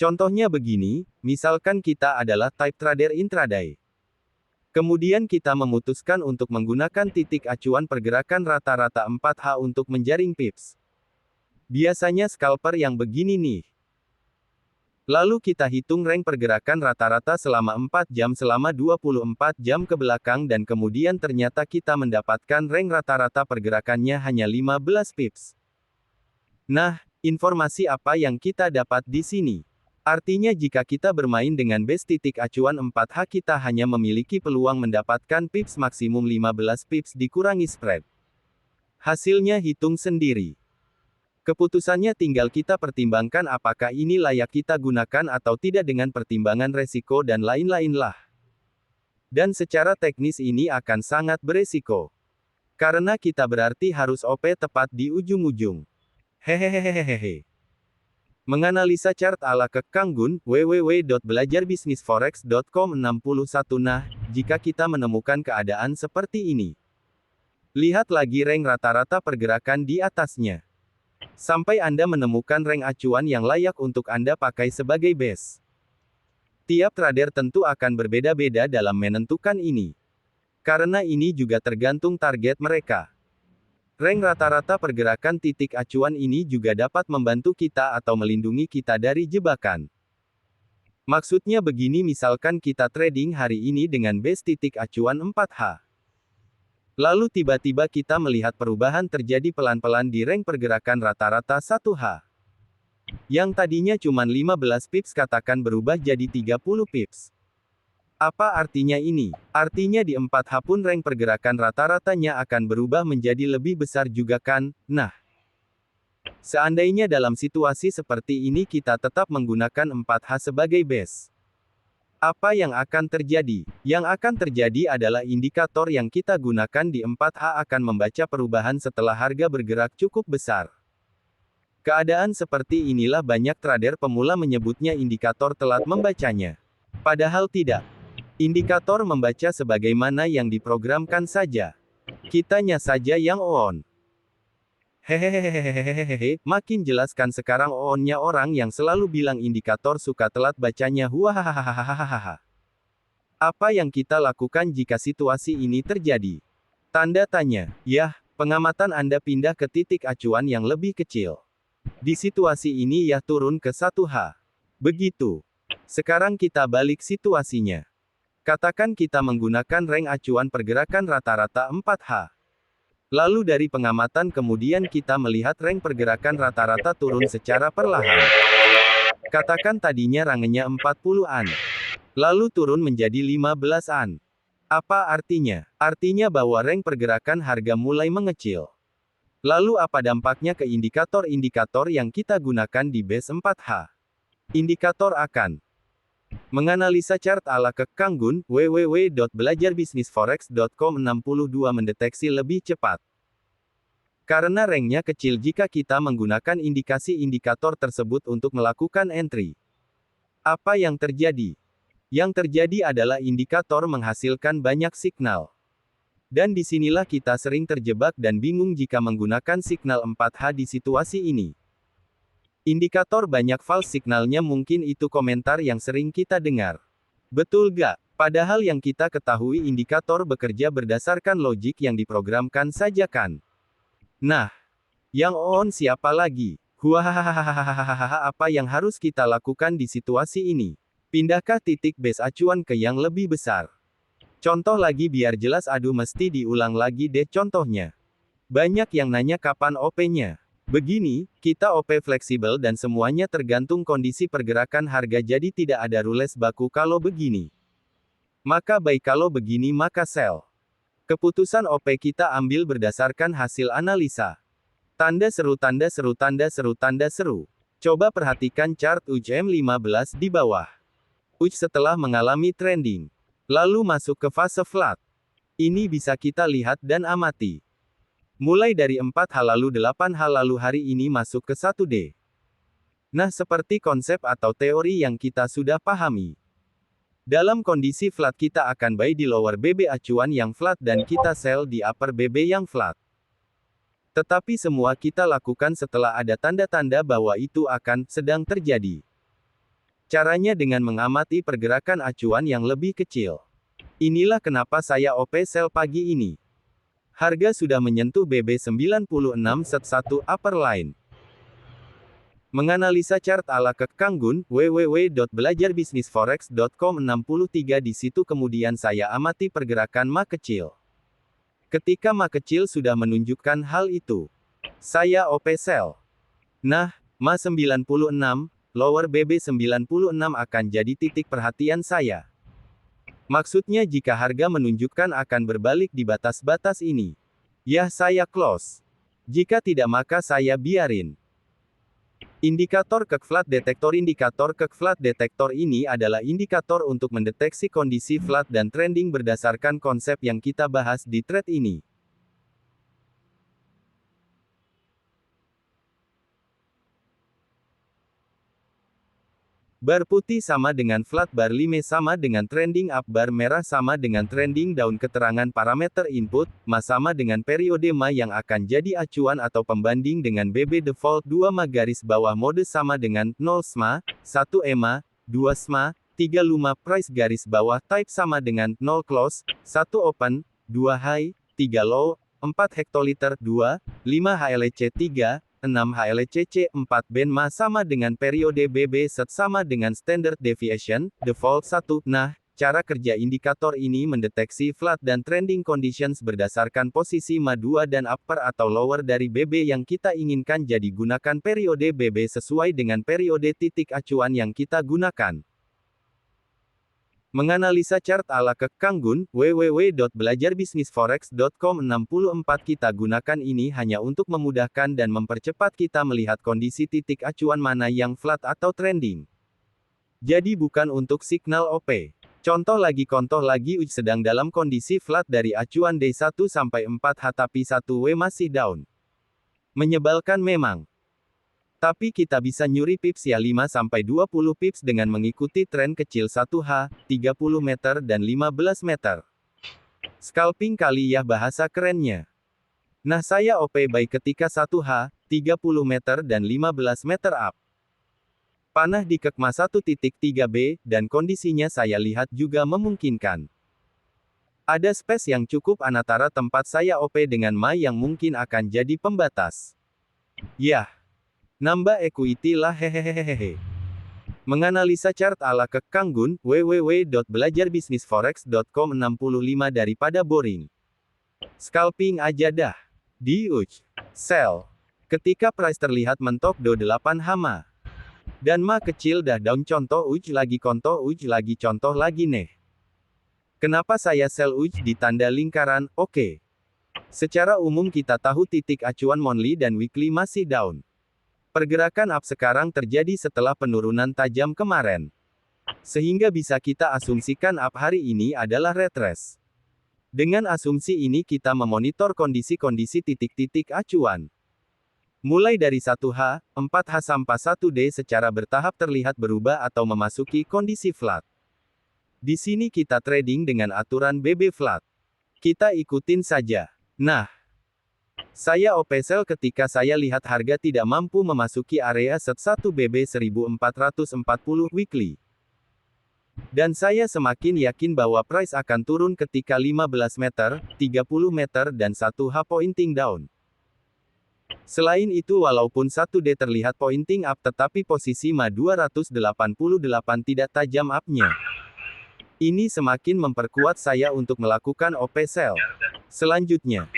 Contohnya begini, misalkan kita adalah type trader intraday. Kemudian kita memutuskan untuk menggunakan titik acuan pergerakan rata-rata 4H untuk menjaring pips. Biasanya scalper yang begini nih. Lalu kita hitung rank pergerakan rata-rata selama 4 jam selama 24 jam ke belakang dan kemudian ternyata kita mendapatkan rank rata-rata pergerakannya hanya 15 pips. Nah, informasi apa yang kita dapat di sini? Artinya jika kita bermain dengan base titik acuan 4H kita hanya memiliki peluang mendapatkan pips maksimum 15 pips dikurangi spread. Hasilnya hitung sendiri. Keputusannya tinggal kita pertimbangkan apakah ini layak kita gunakan atau tidak dengan pertimbangan resiko dan lain-lain lah. Dan secara teknis ini akan sangat beresiko. Karena kita berarti harus OP tepat di ujung-ujung. Hehehehehehe. Menganalisa chart ala Kang Gun, www.belajarbisnisforex.com 61. Nah, jika kita menemukan keadaan seperti ini. Lihat lagi rank rata-rata pergerakan di atasnya. Sampai Anda menemukan rank acuan yang layak untuk Anda pakai sebagai base. Tiap trader tentu akan berbeda-beda dalam menentukan ini. Karena ini juga tergantung target mereka. Rank rata-rata pergerakan titik acuan ini juga dapat membantu kita atau melindungi kita dari jebakan. Maksudnya begini, misalkan kita trading hari ini dengan base titik acuan 4H. Lalu tiba-tiba kita melihat perubahan terjadi pelan-pelan di rank pergerakan rata-rata 1H. Yang tadinya cuma 15 pips katakan berubah jadi 30 pips. Apa artinya ini? Artinya di 4H pun rank pergerakan rata-ratanya akan berubah menjadi lebih besar juga kan? Nah, seandainya dalam situasi seperti ini kita tetap menggunakan 4H sebagai base. Apa yang akan terjadi? Yang akan terjadi adalah indikator yang kita gunakan di 4H akan membaca perubahan setelah harga bergerak cukup besar. Keadaan seperti inilah banyak trader pemula menyebutnya indikator telat membacanya. Padahal tidak. Indikator membaca sebagaimana yang diprogramkan saja. Kitanya saja yang on. Hehehehehehehehe, makin jelaskan sekarang onnya orang yang selalu bilang indikator suka telat bacanya. Huahahahahahaha. Apa yang kita lakukan jika situasi ini terjadi? Tanda tanya. Yah, pengamatan Anda pindah ke titik acuan yang lebih kecil. Di situasi ini ya turun ke 1H. Begitu. Sekarang kita balik situasinya. Katakan kita menggunakan rank acuan pergerakan rata-rata 4H. Lalu dari pengamatan kemudian kita melihat rank pergerakan rata-rata turun secara perlahan. Katakan tadinya rangenya 40-an. Lalu turun menjadi 15-an. Apa artinya? Artinya bahwa rank pergerakan harga mulai mengecil. Lalu apa dampaknya ke indikator-indikator yang kita gunakan di base 4H? Indikator akan menganalisa chart ala Kang Gun, www.belajarbisnisforex.com 62 mendeteksi lebih cepat. Karena ranknya kecil jika kita menggunakan indikasi indikator tersebut untuk melakukan entry. Apa yang terjadi? Yang terjadi adalah indikator menghasilkan banyak signal. Dan disinilah kita sering terjebak dan bingung jika menggunakan signal 4H di situasi ini. Indikator banyak false signalnya, mungkin itu komentar yang sering kita dengar. Betul gak? Padahal yang kita ketahui indikator bekerja berdasarkan logik yang diprogramkan saja kan? Nah, yang on siapa lagi? Huahahahahahahaha, apa yang harus kita lakukan di situasi ini? Pindahkah titik base acuan ke yang lebih besar? Contoh lagi biar jelas, aduh mesti diulang lagi deh contohnya. Banyak yang nanya kapan OP-nya. Begini, kita OP fleksibel dan semuanya tergantung kondisi pergerakan harga, jadi tidak ada rules baku kalau begini. Maka buy, kalau begini maka sell. Keputusan OP kita ambil berdasarkan hasil analisa. Tanda seru tanda seru tanda seru tanda seru. Coba perhatikan chart UJM15 di bawah. UJ setelah mengalami trending. Lalu masuk ke fase flat. Ini bisa kita lihat dan amati. Mulai dari 4H lalu 8H lalu hari ini masuk ke 1D. Nah, seperti konsep atau teori yang kita sudah pahami. Dalam kondisi flat kita akan buy di lower BB acuan yang flat dan kita sell di upper BB yang flat. Tetapi semua kita lakukan setelah ada tanda-tanda bahwa itu akan sedang terjadi. Caranya dengan mengamati pergerakan acuan yang lebih kecil. Inilah kenapa saya OP sell pagi ini. Harga sudah menyentuh BB 96 set 1 upper line. Menganalisa chart ala Kang Gun, www.belajarbisnisforex.com 63 di situ kemudian saya amati pergerakan Ma kecil. Ketika Ma kecil sudah menunjukkan hal itu, saya OP sell. Nah, Ma 96, lower BB 96 akan jadi titik perhatian saya. Maksudnya jika harga menunjukkan akan berbalik di batas-batas ini, ya saya close. Jika tidak maka saya biarin. Indikator Keg Flat Detector. Indikator Keg Flat Detector ini adalah indikator untuk mendeteksi kondisi flat dan trending berdasarkan konsep yang kita bahas di thread ini. Bar putih sama dengan flat, bar lime sama dengan trending up, bar merah sama dengan trending down. Keterangan parameter input, Ma sama dengan periode Ma yang akan jadi acuan atau pembanding dengan BB default 2 Ma garis bawah mode sama dengan 0 SMA, 1 EMA, 2 SMA, 3 Luma price garis bawah type sama dengan 0 close, 1 open, 2 high, 3 low, 4 hektoliter, 2, 5 HLC 3, 6 HLCC 4 Benma sama dengan periode BB set sama dengan standard deviation, default 1. Nah, cara kerja indikator ini mendeteksi flat dan trending conditions berdasarkan posisi MA2 dan upper atau lower dari BB yang kita inginkan, jadi gunakan periode BB sesuai dengan periode titik acuan yang kita gunakan. Menganalisa chart ala Kang Gun, www.belajarbisnisforex.com 64 kita gunakan ini hanya untuk memudahkan dan mempercepat kita melihat kondisi titik acuan mana yang flat atau trending. Jadi bukan untuk signal OP. Contoh lagi UJ sedang dalam kondisi flat dari acuan D1 sampai 4H tapi 1W masih down. Menyebalkan memang. Tapi kita bisa nyuri pips ya 5-20 pips dengan mengikuti tren kecil 1H, 30 meter dan 15 meter. Scalping kali ya bahasa kerennya. Nah saya OP buy ketika 1H, 30 meter dan 15 meter up. Panah di kekma 1.3B, dan kondisinya saya lihat juga memungkinkan. Ada space yang cukup antara tempat saya OP dengan MA yang mungkin akan jadi pembatas. Yah. Nambah equity lah hehehehehe. Menganalisa chart ala Kang Gun, www.belajarbisnisforex.com 65 daripada boring. Scalping aja dah. Di UJ. Sell. Ketika price terlihat mentok do 8 hama. Dan MA kecil dah down, contoh UJ lagi contoh lagi nih. Kenapa saya sell UJ di tanda lingkaran? Oke. Secara umum kita tahu titik acuan monthly dan weekly masih down. Pergerakan up sekarang terjadi setelah penurunan tajam kemarin. Sehingga bisa kita asumsikan up hari ini adalah retrace. Dengan asumsi ini kita memonitor kondisi-kondisi titik-titik acuan. Mulai dari 1H, 4H sampai 1D secara bertahap terlihat berubah atau memasuki kondisi flat. Di sini kita trading dengan aturan BB flat. Kita ikutin saja. Nah, saya OP sell ketika saya lihat harga tidak mampu memasuki area set 1 BB 1440 weekly. Dan saya semakin yakin bahwa price akan turun ketika 15 meter, 30 meter dan 1H pointing down. Selain itu walaupun 1D terlihat pointing up tetapi posisi MA 288 tidak tajam up-nya. Ini semakin memperkuat saya untuk melakukan OP sell. Selanjutnya,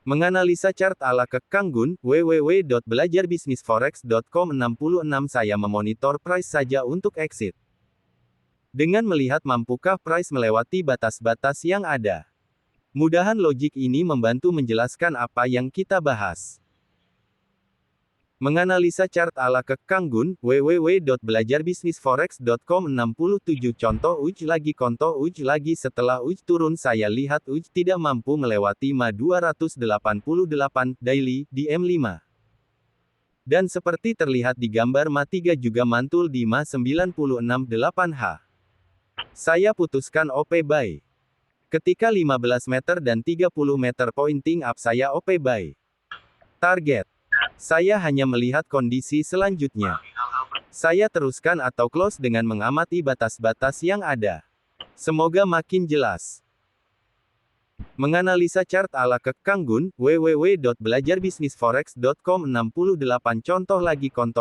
menganalisa chart ala Kang Gun, www.belajarbisnisforex.com 66 saya memonitor price saja untuk exit. Dengan melihat mampukah price melewati batas-batas yang ada. Mudahan logik ini membantu menjelaskan apa yang kita bahas. Menganalisa chart ala Kang Gun, www.belajarbisnisforex.com 67 contoh UJ lagi setelah UJ turun saya lihat UJ tidak mampu melewati MA 288 daily di M5. Dan seperti terlihat di gambar MA 3 juga mantul di MA 968H. Saya putuskan OP buy. Ketika 15 meter dan 30 meter pointing up saya OP buy. Target. Saya hanya melihat kondisi selanjutnya. Saya teruskan atau close dengan mengamati batas-batas yang ada. Semoga makin jelas. Menganalisa chart ala Kang Gun, www.belajarbisnisforex.com 68 contoh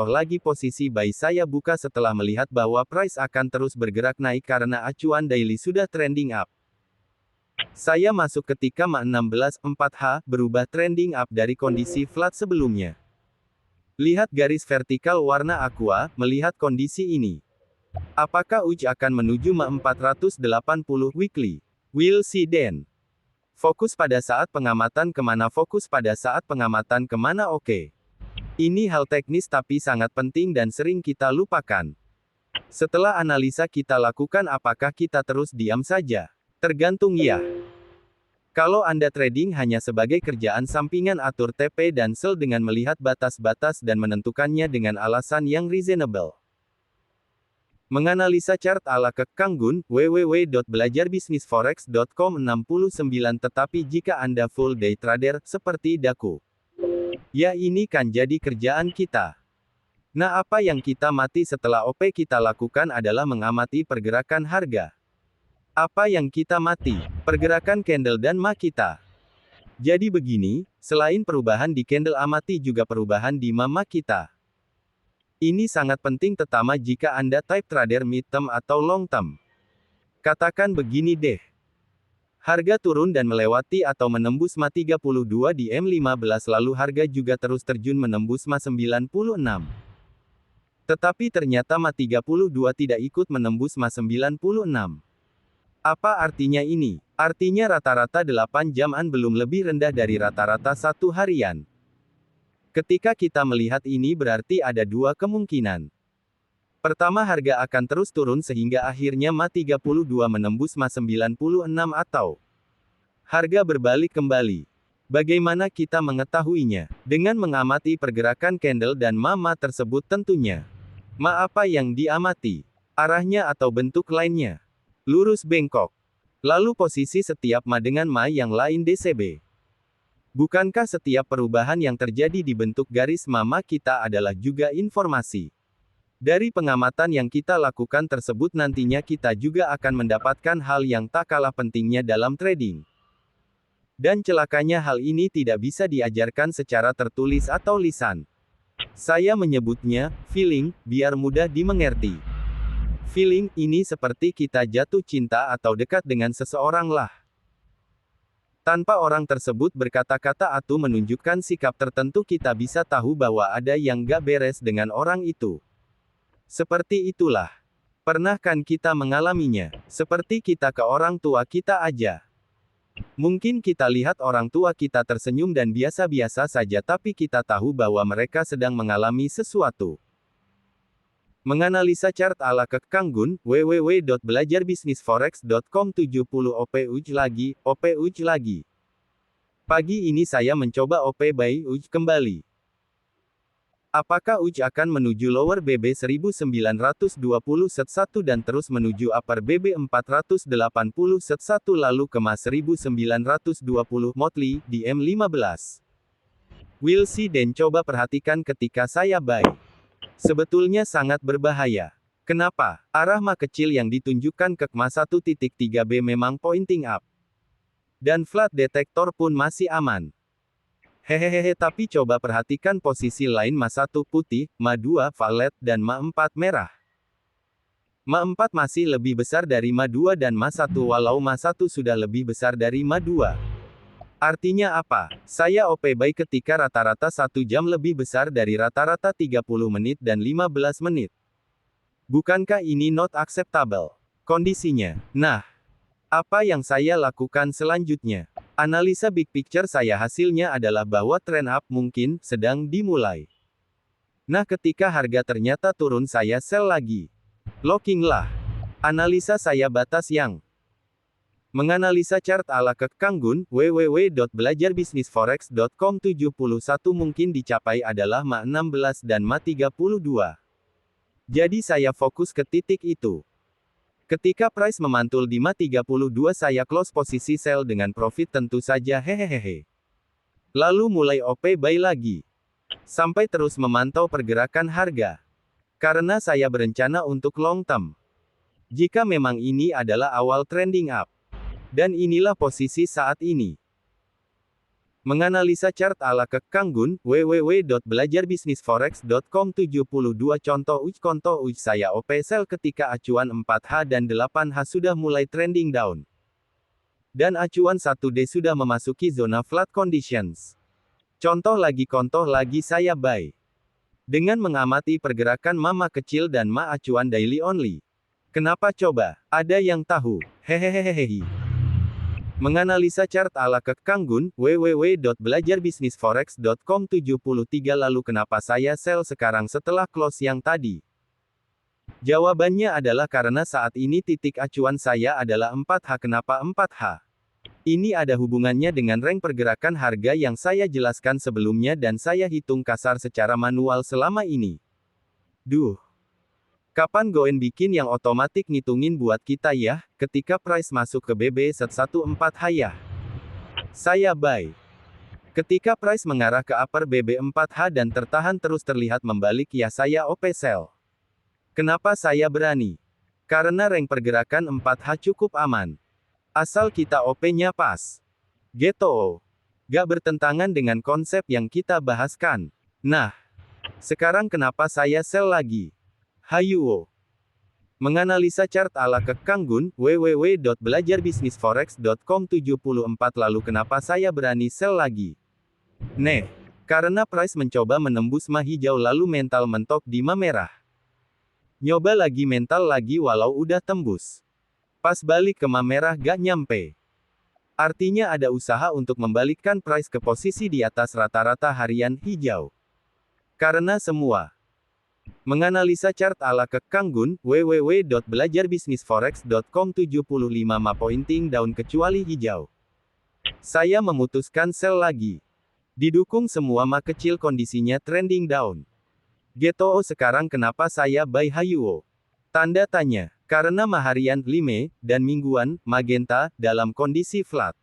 lagi posisi buy saya buka setelah melihat bahwa price akan terus bergerak naik karena acuan daily sudah trending up. Saya masuk ketika MA 16 4H berubah trending up dari kondisi flat sebelumnya. Lihat garis vertikal warna aqua, melihat kondisi ini. Apakah UJ akan menuju MA 480 weekly? We'll see then. Fokus pada saat pengamatan kemana oke. Ini hal teknis tapi sangat penting dan sering kita lupakan. Setelah analisa kita lakukan apakah kita terus diam saja? Tergantung ya. Kalau Anda trading hanya sebagai kerjaan sampingan atur TP dan sell dengan melihat batas-batas dan menentukannya dengan alasan yang reasonable. Menganalisa chart ala Kang Gun, www.belajarbisnisforex.com 69 tetapi jika Anda full day trader, seperti Daku. Ya ini kan jadi kerjaan kita. Nah apa yang kita mati setelah OP kita lakukan adalah mengamati pergerakan harga. Apa yang kita mati? Pergerakan candle dan MA kita. Jadi begini, selain perubahan di candle amati juga perubahan di mama kita. Ini sangat penting terutama jika Anda type trader mid term atau long term. Katakan begini deh. Harga turun dan melewati atau menembus MA32 di M15 lalu harga juga terus terjun menembus MA96. Tetapi ternyata MA32 tidak ikut menembus MA96. Apa artinya ini? Artinya rata-rata 8 jaman belum lebih rendah dari rata-rata satu harian. Ketika kita melihat ini berarti ada dua kemungkinan. Pertama, harga akan terus turun sehingga akhirnya MA32 menembus MA96 atau harga berbalik kembali. Bagaimana kita mengetahuinya? Dengan mengamati pergerakan candle dan MA tersebut tentunya. MA apa yang diamati? Arahnya atau bentuk lainnya? Lurus bengkok. Lalu posisi setiap MA dengan MA yang lain DCB. Bukankah setiap perubahan yang terjadi di bentuk garis MA kita adalah juga informasi? Dari pengamatan yang kita lakukan tersebut nantinya kita juga akan mendapatkan hal yang tak kalah pentingnya dalam trading. Dan celakanya hal ini tidak bisa diajarkan secara tertulis atau lisan. Saya menyebutnya feeling, biar mudah dimengerti. Feeling ini seperti kita jatuh cinta atau dekat dengan seseorang lah. Tanpa orang tersebut berkata-kata atau menunjukkan sikap tertentu kita bisa tahu bahwa ada yang gak beres dengan orang itu. Seperti itulah. Pernah kan kita mengalaminya? Seperti kita ke orang tua kita aja. Mungkin kita lihat orang tua kita tersenyum dan biasa-biasa saja tapi kita tahu bahwa mereka sedang mengalami sesuatu. Menganalisa chart ala Kek Kang Gun, www.belajarbisnisforex.com 70 OP Uj lagi, OP Uj lagi. Pagi ini saya mencoba OP buy Uj kembali. Apakah Uj akan menuju lower BB 1920 set 1 dan terus menuju upper BB 480 set 1 lalu ke MA 1920 monthly di M15? We'll see dan coba perhatikan ketika saya buy. Sebetulnya sangat berbahaya. Kenapa? Arah MA kecil yang ditunjukkan ke MA 1.3B memang pointing up. Dan flat detektor pun masih aman. Hehehe, tapi coba perhatikan posisi lain MA 1 putih, MA 2 violet, dan MA 4 merah. MA 4 masih lebih besar dari MA 2 dan MA 1 walau MA 1 sudah lebih besar dari MA 2. Artinya apa? Saya OP buy ketika rata-rata 1 jam lebih besar dari rata-rata 30 menit dan 15 menit. Bukankah ini not acceptable? Kondisinya. Nah, apa yang saya lakukan selanjutnya? Analisa big picture saya hasilnya adalah bahwa trend up mungkin sedang dimulai. Nah, ketika harga ternyata turun saya sell lagi. Locking lah. Analisa saya batas yang menganalisa chart ala Kek Kang Gun, www.belajarbisnisforex.com 71 mungkin dicapai adalah MA 16 dan MA 32. Jadi saya fokus ke titik itu. Ketika price memantul di MA 32 saya close posisi sell dengan profit tentu saja hehehe. Lalu mulai OP buy lagi. Sampai terus memantau pergerakan harga. Karena saya berencana untuk long term. Jika memang ini adalah awal trending up. Dan inilah posisi saat ini. Menganalisa chart ala Kek Kang Gun, www.belajarbisnisforex.com 72 contoh uj saya OP sell ketika acuan 4H dan 8H sudah mulai trending down. Dan acuan 1D sudah memasuki zona flat conditions. Contoh lagi saya buy. Dengan mengamati pergerakan MA kecil dan MA acuan daily only. Kenapa coba? Ada yang tahu? Hehehehehe. Menganalisa chart ala Kek Kang Gun, www.belajarbisnisforex.com 73 lalu kenapa saya sell sekarang setelah close yang tadi? Jawabannya adalah karena saat ini titik acuan saya adalah 4H. Kenapa 4H? Ini ada hubungannya dengan rank pergerakan harga yang saya jelaskan sebelumnya dan saya hitung kasar secara manual selama ini. Duh. Kapan Goen bikin yang otomatis ngitungin buat kita ya, ketika price masuk ke BB 14H ya? Saya buy. Ketika price mengarah ke upper BB 4H dan tertahan terus terlihat membalik ya saya OP sell. Kenapa saya berani? Karena rank pergerakan 4H cukup aman. Asal kita OP-nya pas. Gitu. Gak bertentangan dengan konsep yang kita bahaskan. Nah, sekarang kenapa saya sell lagi? Hayuo. Menganalisa chart ala Kang Gun, www.belajarbisnisforex.com 74. Lalu kenapa saya berani sell lagi? Karena price mencoba menembus mah hijau lalu mental mentok di mah merah. Nyoba lagi mental lagi walau udah tembus. Pas balik ke mah merah gak nyampe. Artinya ada usaha untuk membalikkan price ke posisi di atas rata-rata harian hijau. Karena semua menganalisa chart ala Kang Gun, www.belajarbisnisforex.com 75 ma pointing down kecuali hijau. Saya memutuskan sell lagi. Didukung semua ma kecil kondisinya trending down. Gitu sekarang kenapa saya buy Hayuo? Tanda tanya. Karena ma harian, 5, dan mingguan, magenta, dalam kondisi flat.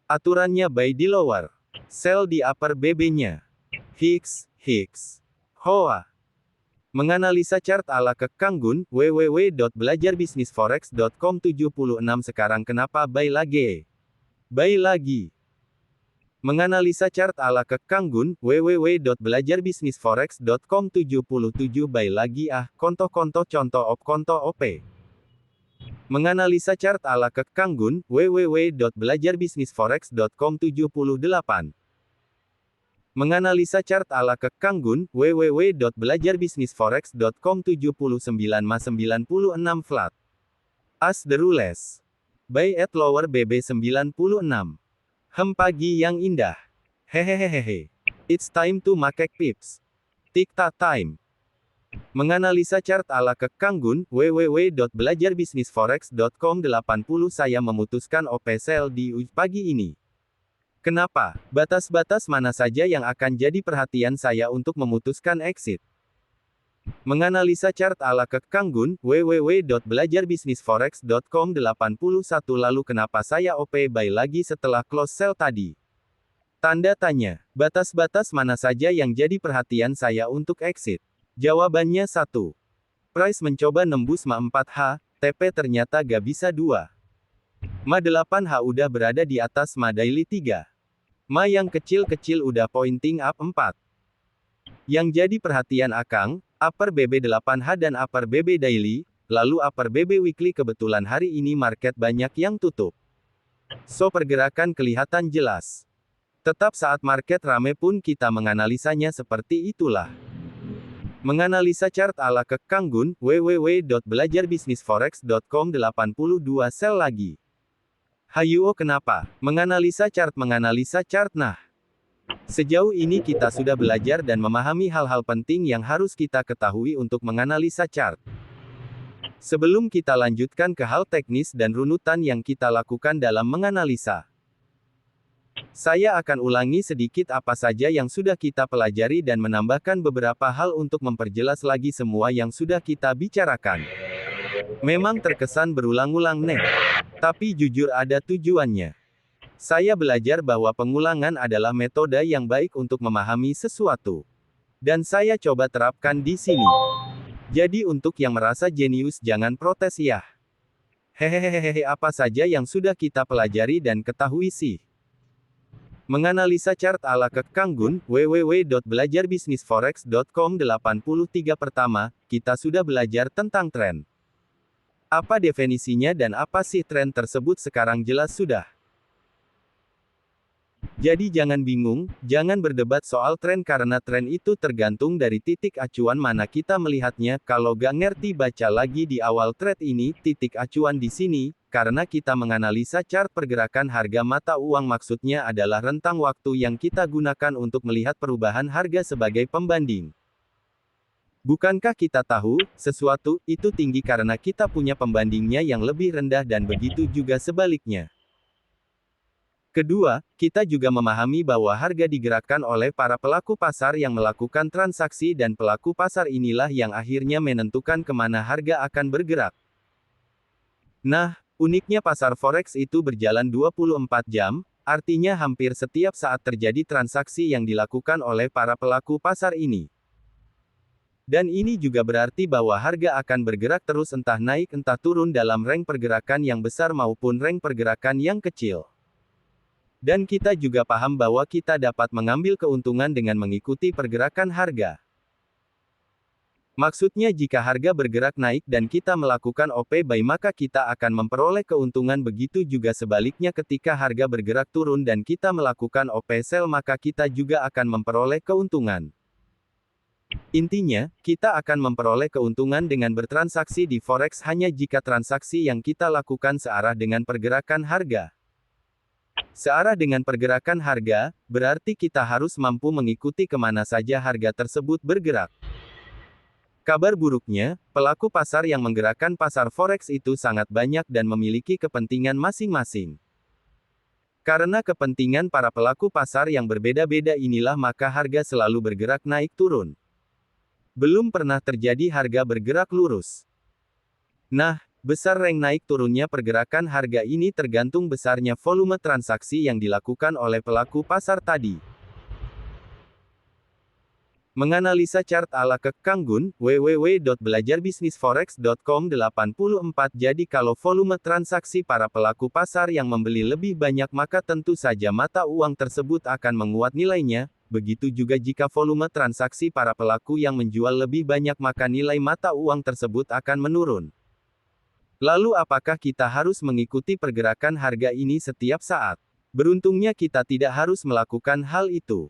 Aturannya buy di lower. Sell di upper BB-nya. Hicks. Hoa. Menganalisa chart ala Kang Gun, www.belajarbisnisforex.com 76. Sekarang kenapa buy lagi? Buy lagi. Menganalisa chart ala Kang Gun, www.belajarbisnisforex.com 77. Buy lagi konto-konto contoh konto OP. Menganalisa chart ala Kang Gun, www.belajarbisnisforex.com 78. Menganalisa chart ala Kang Gun, www.belajarbisnisforex.com 79 ma 96 flat. As the rules. Buy at lower BB 96. Pagi yang indah. Hehehehe. It's time to market pips. Tik-tak time. Menganalisa chart ala Kang Gun, www.belajarbisnisforex.com 80. Saya memutuskan OP sell di pagi ini. Kenapa? Batas-batas mana saja yang akan jadi perhatian saya untuk memutuskan exit? Menganalisa chart ala Kang Gun, www.belajarbisnisforex.com 81. Lalu kenapa saya OP buy lagi setelah close sell tadi? Tanda tanya. Batas-batas mana saja yang jadi perhatian saya untuk exit? Jawabannya 1. Price mencoba nembus ma 4H, TP ternyata gak bisa 2. Ma 8H udah berada di atas ma daily 3. Ma yang kecil-kecil udah pointing up 4. Yang jadi perhatian akang, upper BB 8H dan upper BB daily, lalu upper BB weekly. Kebetulan hari ini market banyak yang tutup. So pergerakan kelihatan jelas. Tetap saat market rame pun kita menganalisanya seperti itulah. Menganalisa chart ala Kang Gun, www.belajarbisnisforex.com 82. Sell lagi. Hayuo kenapa? Menganalisa chart. Nah, sejauh ini kita sudah belajar dan memahami hal-hal penting yang harus kita ketahui untuk menganalisa chart. Sebelum kita lanjutkan ke hal teknis dan runutan yang kita lakukan dalam menganalisa, saya akan ulangi sedikit apa saja yang sudah kita pelajari dan menambahkan beberapa hal untuk memperjelas lagi semua yang sudah kita bicarakan. Memang terkesan berulang-ulang tapi jujur ada tujuannya. Saya belajar bahwa pengulangan adalah metode yang baik untuk memahami sesuatu. Dan saya coba terapkan di sini. Jadi untuk yang merasa jenius jangan protes ya. Hehehehe, apa saja yang sudah kita pelajari dan ketahui sih? Menganalisa chart ala Kang Gun, www.belajarbisnisforex.com 83. Pertama, kita sudah belajar tentang tren. Apa definisinya dan apa sih tren tersebut sekarang jelas sudah. Jadi jangan bingung, jangan berdebat soal tren karena tren itu tergantung dari titik acuan mana kita melihatnya. Kalau gak ngerti baca lagi di awal thread ini, titik acuan di sini, karena kita menganalisa chart pergerakan harga mata uang maksudnya adalah rentang waktu yang kita gunakan untuk melihat perubahan harga sebagai pembanding. Bukankah kita tahu, sesuatu itu tinggi karena kita punya pembandingnya yang lebih rendah dan begitu juga sebaliknya. Kedua, kita juga memahami bahwa harga digerakkan oleh para pelaku pasar yang melakukan transaksi dan pelaku pasar inilah yang akhirnya menentukan kemana harga akan bergerak. Nah, uniknya pasar forex itu berjalan 24 jam, artinya hampir setiap saat terjadi transaksi yang dilakukan oleh para pelaku pasar ini. Dan ini juga berarti bahwa harga akan bergerak terus entah naik entah turun dalam range pergerakan yang besar maupun range pergerakan yang kecil. Dan kita juga paham bahwa kita dapat mengambil keuntungan dengan mengikuti pergerakan harga. Maksudnya jika harga bergerak naik dan kita melakukan OP buy maka kita akan memperoleh keuntungan, begitu juga sebaliknya ketika harga bergerak turun dan kita melakukan OP sell maka kita juga akan memperoleh keuntungan. Intinya, kita akan memperoleh keuntungan dengan bertransaksi di forex hanya jika transaksi yang kita lakukan searah dengan pergerakan harga. Searah dengan pergerakan harga, berarti kita harus mampu mengikuti kemana saja harga tersebut bergerak. Kabar buruknya, pelaku pasar yang menggerakkan pasar forex itu sangat banyak dan memiliki kepentingan masing-masing. Karena kepentingan para pelaku pasar yang berbeda-beda inilah maka harga selalu bergerak naik turun. Belum pernah terjadi harga bergerak lurus. Nah, besar range naik turunnya pergerakan harga ini tergantung besarnya volume transaksi yang dilakukan oleh pelaku pasar tadi. Menganalisa chart ala Kang Gun, www.belajarbisnisforex.com 84. Jadi kalau volume transaksi para pelaku pasar yang membeli lebih banyak maka tentu saja mata uang tersebut akan menguat nilainya, begitu juga jika volume transaksi para pelaku yang menjual lebih banyak maka nilai mata uang tersebut akan menurun. Lalu apakah kita harus mengikuti pergerakan harga ini setiap saat? Beruntungnya kita tidak harus melakukan hal itu.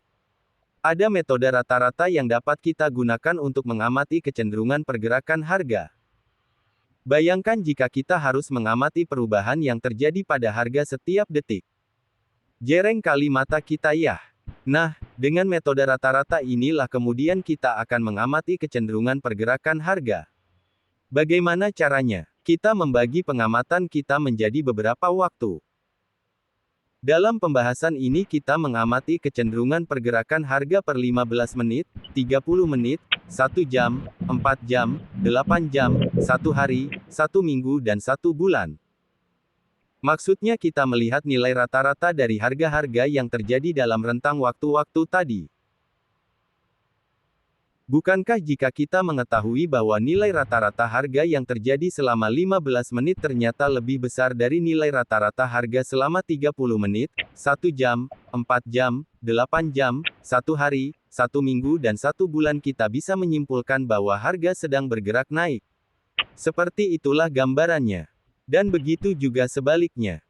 Ada metode rata-rata yang dapat kita gunakan untuk mengamati kecenderungan pergerakan harga. Bayangkan jika kita harus mengamati perubahan yang terjadi pada harga setiap detik. Jereng kali mata kita ya. Nah, dengan metode rata-rata inilah kemudian kita akan mengamati kecenderungan pergerakan harga. Bagaimana caranya? Kita membagi pengamatan kita menjadi beberapa waktu. Dalam pembahasan ini kita mengamati kecenderungan pergerakan harga per 15 menit, 30 menit, 1 jam, 4 jam, 8 jam, 1 hari, 1 minggu dan 1 bulan. Maksudnya kita melihat nilai rata-rata dari harga-harga yang terjadi dalam rentang waktu-waktu tadi. Bukankah jika kita mengetahui bahwa nilai rata-rata harga yang terjadi selama 15 menit ternyata lebih besar dari nilai rata-rata harga selama 30 menit, 1 jam, 4 jam, 8 jam, 1 hari, 1 minggu dan 1 bulan kita bisa menyimpulkan bahwa harga sedang bergerak naik. Seperti itulah gambarannya. Dan begitu juga sebaliknya.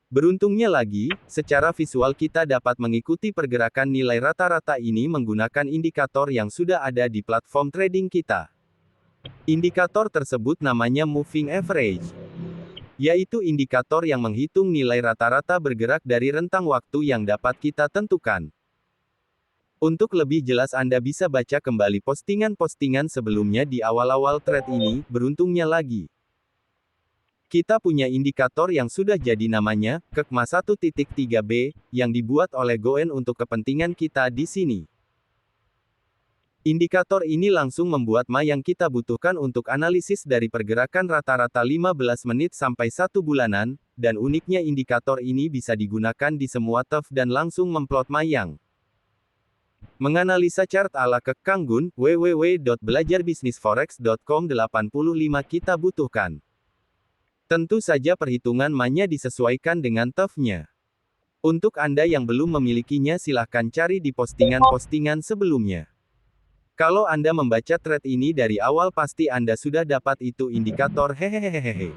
Beruntungnya lagi, secara visual kita dapat mengikuti pergerakan nilai rata-rata ini menggunakan indikator yang sudah ada di platform trading kita. Indikator tersebut namanya Moving Average, yaitu indikator yang menghitung nilai rata-rata bergerak dari rentang waktu yang dapat kita tentukan. Untuk lebih jelas Anda bisa baca kembali postingan-postingan sebelumnya di awal-awal trade ini. Beruntungnya lagi, kita punya indikator yang sudah jadi namanya, KEKMA 1.3b, yang dibuat oleh Goen untuk kepentingan kita di sini. Indikator ini langsung membuat MA yang kita butuhkan untuk analisis dari pergerakan rata-rata 15 menit sampai 1 bulanan, dan uniknya indikator ini bisa digunakan di semua TEF dan langsung memplot MA yang. Menganalisa chart ala Kang Gun, www.belajarbisnisforex.com 85 kita butuhkan. Tentu saja perhitungan MA-nya disesuaikan dengan TEF-nya. Untuk Anda yang belum memilikinya silahkan cari di postingan-postingan sebelumnya. Kalau Anda membaca thread ini dari awal pasti Anda sudah dapat itu indikator hehehehehe.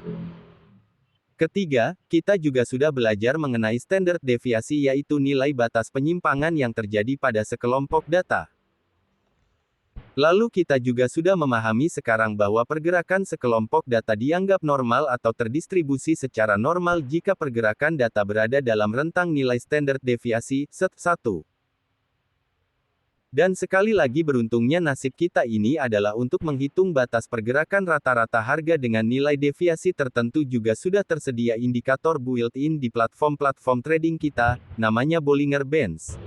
Ketiga, kita juga sudah belajar mengenai standard deviasi yaitu nilai batas penyimpangan yang terjadi pada sekelompok data. Lalu kita juga sudah memahami sekarang bahwa pergerakan sekelompok data dianggap normal atau terdistribusi secara normal jika pergerakan data berada dalam rentang nilai standar deviasi, set 1. Dan sekali lagi beruntungnya nasib kita ini adalah untuk menghitung batas pergerakan rata-rata harga dengan nilai deviasi tertentu juga sudah tersedia indikator built-in di platform-platform trading kita, namanya Bollinger Bands.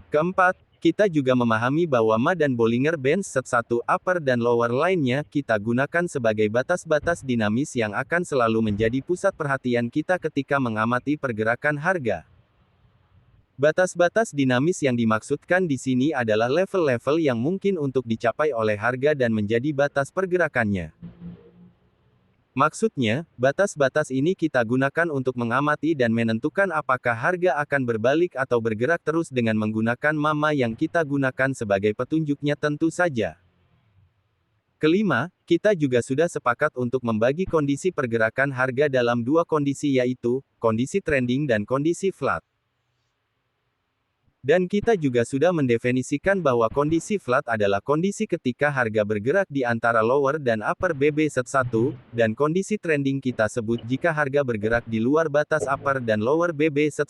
Keempat, kita juga memahami bahwa MA dan Bollinger Bands set 1 upper dan lower line-nya kita gunakan sebagai batas-batas dinamis yang akan selalu menjadi pusat perhatian kita ketika mengamati pergerakan harga. Batas-batas dinamis yang dimaksudkan di sini adalah level-level yang mungkin untuk dicapai oleh harga dan menjadi batas pergerakannya. Maksudnya, batas-batas ini kita gunakan untuk mengamati dan menentukan apakah harga akan berbalik atau bergerak terus dengan menggunakan MAMA yang kita gunakan sebagai petunjuknya tentu saja. Kelima, kita juga sudah sepakat untuk membagi kondisi pergerakan harga dalam dua kondisi yaitu, kondisi trending dan kondisi flat. Dan kita juga sudah mendefinisikan bahwa kondisi flat adalah kondisi ketika harga bergerak di antara lower dan upper BB1, dan kondisi trending kita sebut jika harga bergerak di luar batas upper dan lower BB1.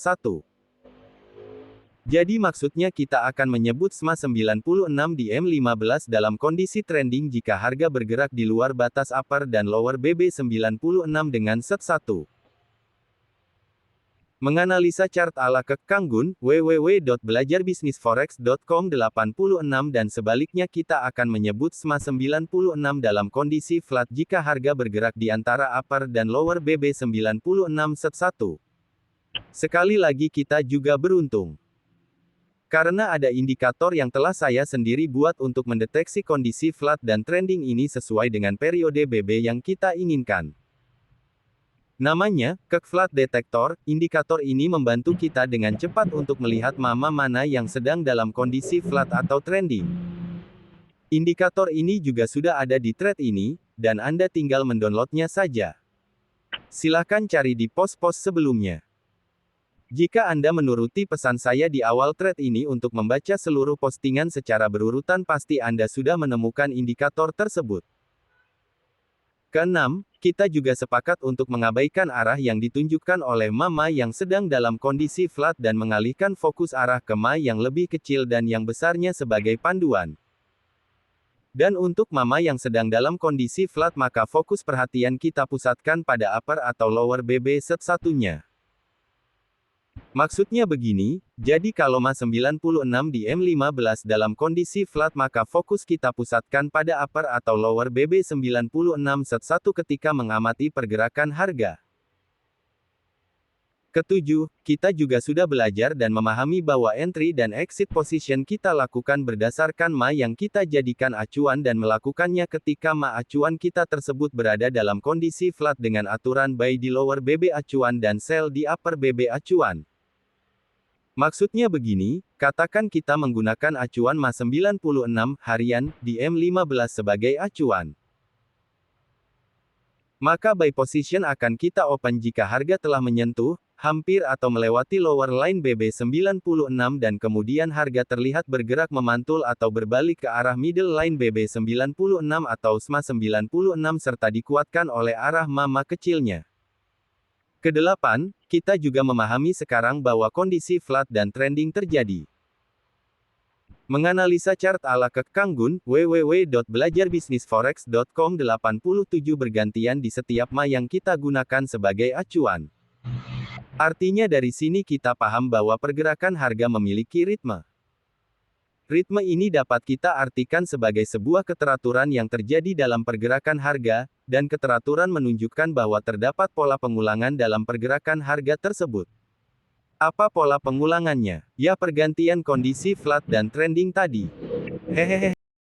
Jadi maksudnya kita akan menyebut SMA 96 di M15 dalam kondisi trending jika harga bergerak di luar batas upper dan lower BB96 dengan set 1. Menganalisa chart ala Kek Kang Gun, www.belajarbisnisforex.com 86 dan sebaliknya kita akan menyebut SMA 96 dalam kondisi flat jika harga bergerak di antara upper dan lower BB96 set 1. Sekali lagi kita juga beruntung. Karena ada indikator yang telah saya sendiri buat untuk mendeteksi kondisi flat dan trending ini sesuai dengan periode BB yang kita inginkan. Namanya, Kek Flat Detector. Indikator ini membantu kita dengan cepat untuk melihat MAMA mana yang sedang dalam kondisi flat atau trending. Indikator ini juga sudah ada di thread ini, dan Anda tinggal mendownloadnya saja. Silakan cari di post-post sebelumnya. Jika Anda menuruti pesan saya di awal thread ini untuk membaca seluruh postingan secara berurutan pasti Anda sudah menemukan indikator tersebut. Keenam, kita juga sepakat untuk mengabaikan arah yang ditunjukkan oleh MAMA yang sedang dalam kondisi flat dan mengalihkan fokus arah ke MA yang lebih kecil dan yang besarnya sebagai panduan. Dan untuk MAMA yang sedang dalam kondisi flat maka fokus perhatian kita pusatkan pada upper atau lower BB satunya. Maksudnya begini, jadi kalau MA 96 di M15 dalam kondisi flat maka fokus kita pusatkan pada upper atau lower BB 96 ketika mengamati pergerakan harga. Ketujuh, kita juga sudah belajar dan memahami bahwa entry dan exit position kita lakukan berdasarkan MA yang kita jadikan acuan dan melakukannya ketika MA acuan kita tersebut berada dalam kondisi flat dengan aturan buy di lower BB acuan dan sell di upper BB acuan. Maksudnya begini, katakan kita menggunakan acuan MA 96 harian di M15 sebagai acuan. Maka buy position akan kita open jika harga telah menyentuh, hampir atau melewati lower line BB 96 dan kemudian harga terlihat bergerak memantul atau berbalik ke arah middle line BB 96 atau SMA 96 serta dikuatkan oleh arah MAMA kecilnya. Kedelapan, kita juga memahami sekarang bahwa kondisi flat dan trending terjadi. Menganalisa chart ala Kek Kang Gun, www.belajarbisnisforex.com 87 bergantian di setiap MA yang kita gunakan sebagai acuan. Artinya dari sini kita paham bahwa pergerakan harga memiliki ritme. Ritme ini dapat kita artikan sebagai sebuah keteraturan yang terjadi dalam pergerakan harga, dan keteraturan menunjukkan bahwa terdapat pola pengulangan dalam pergerakan harga tersebut. Apa pola pengulangannya? Ya pergantian kondisi flat dan trending tadi. Hehehe.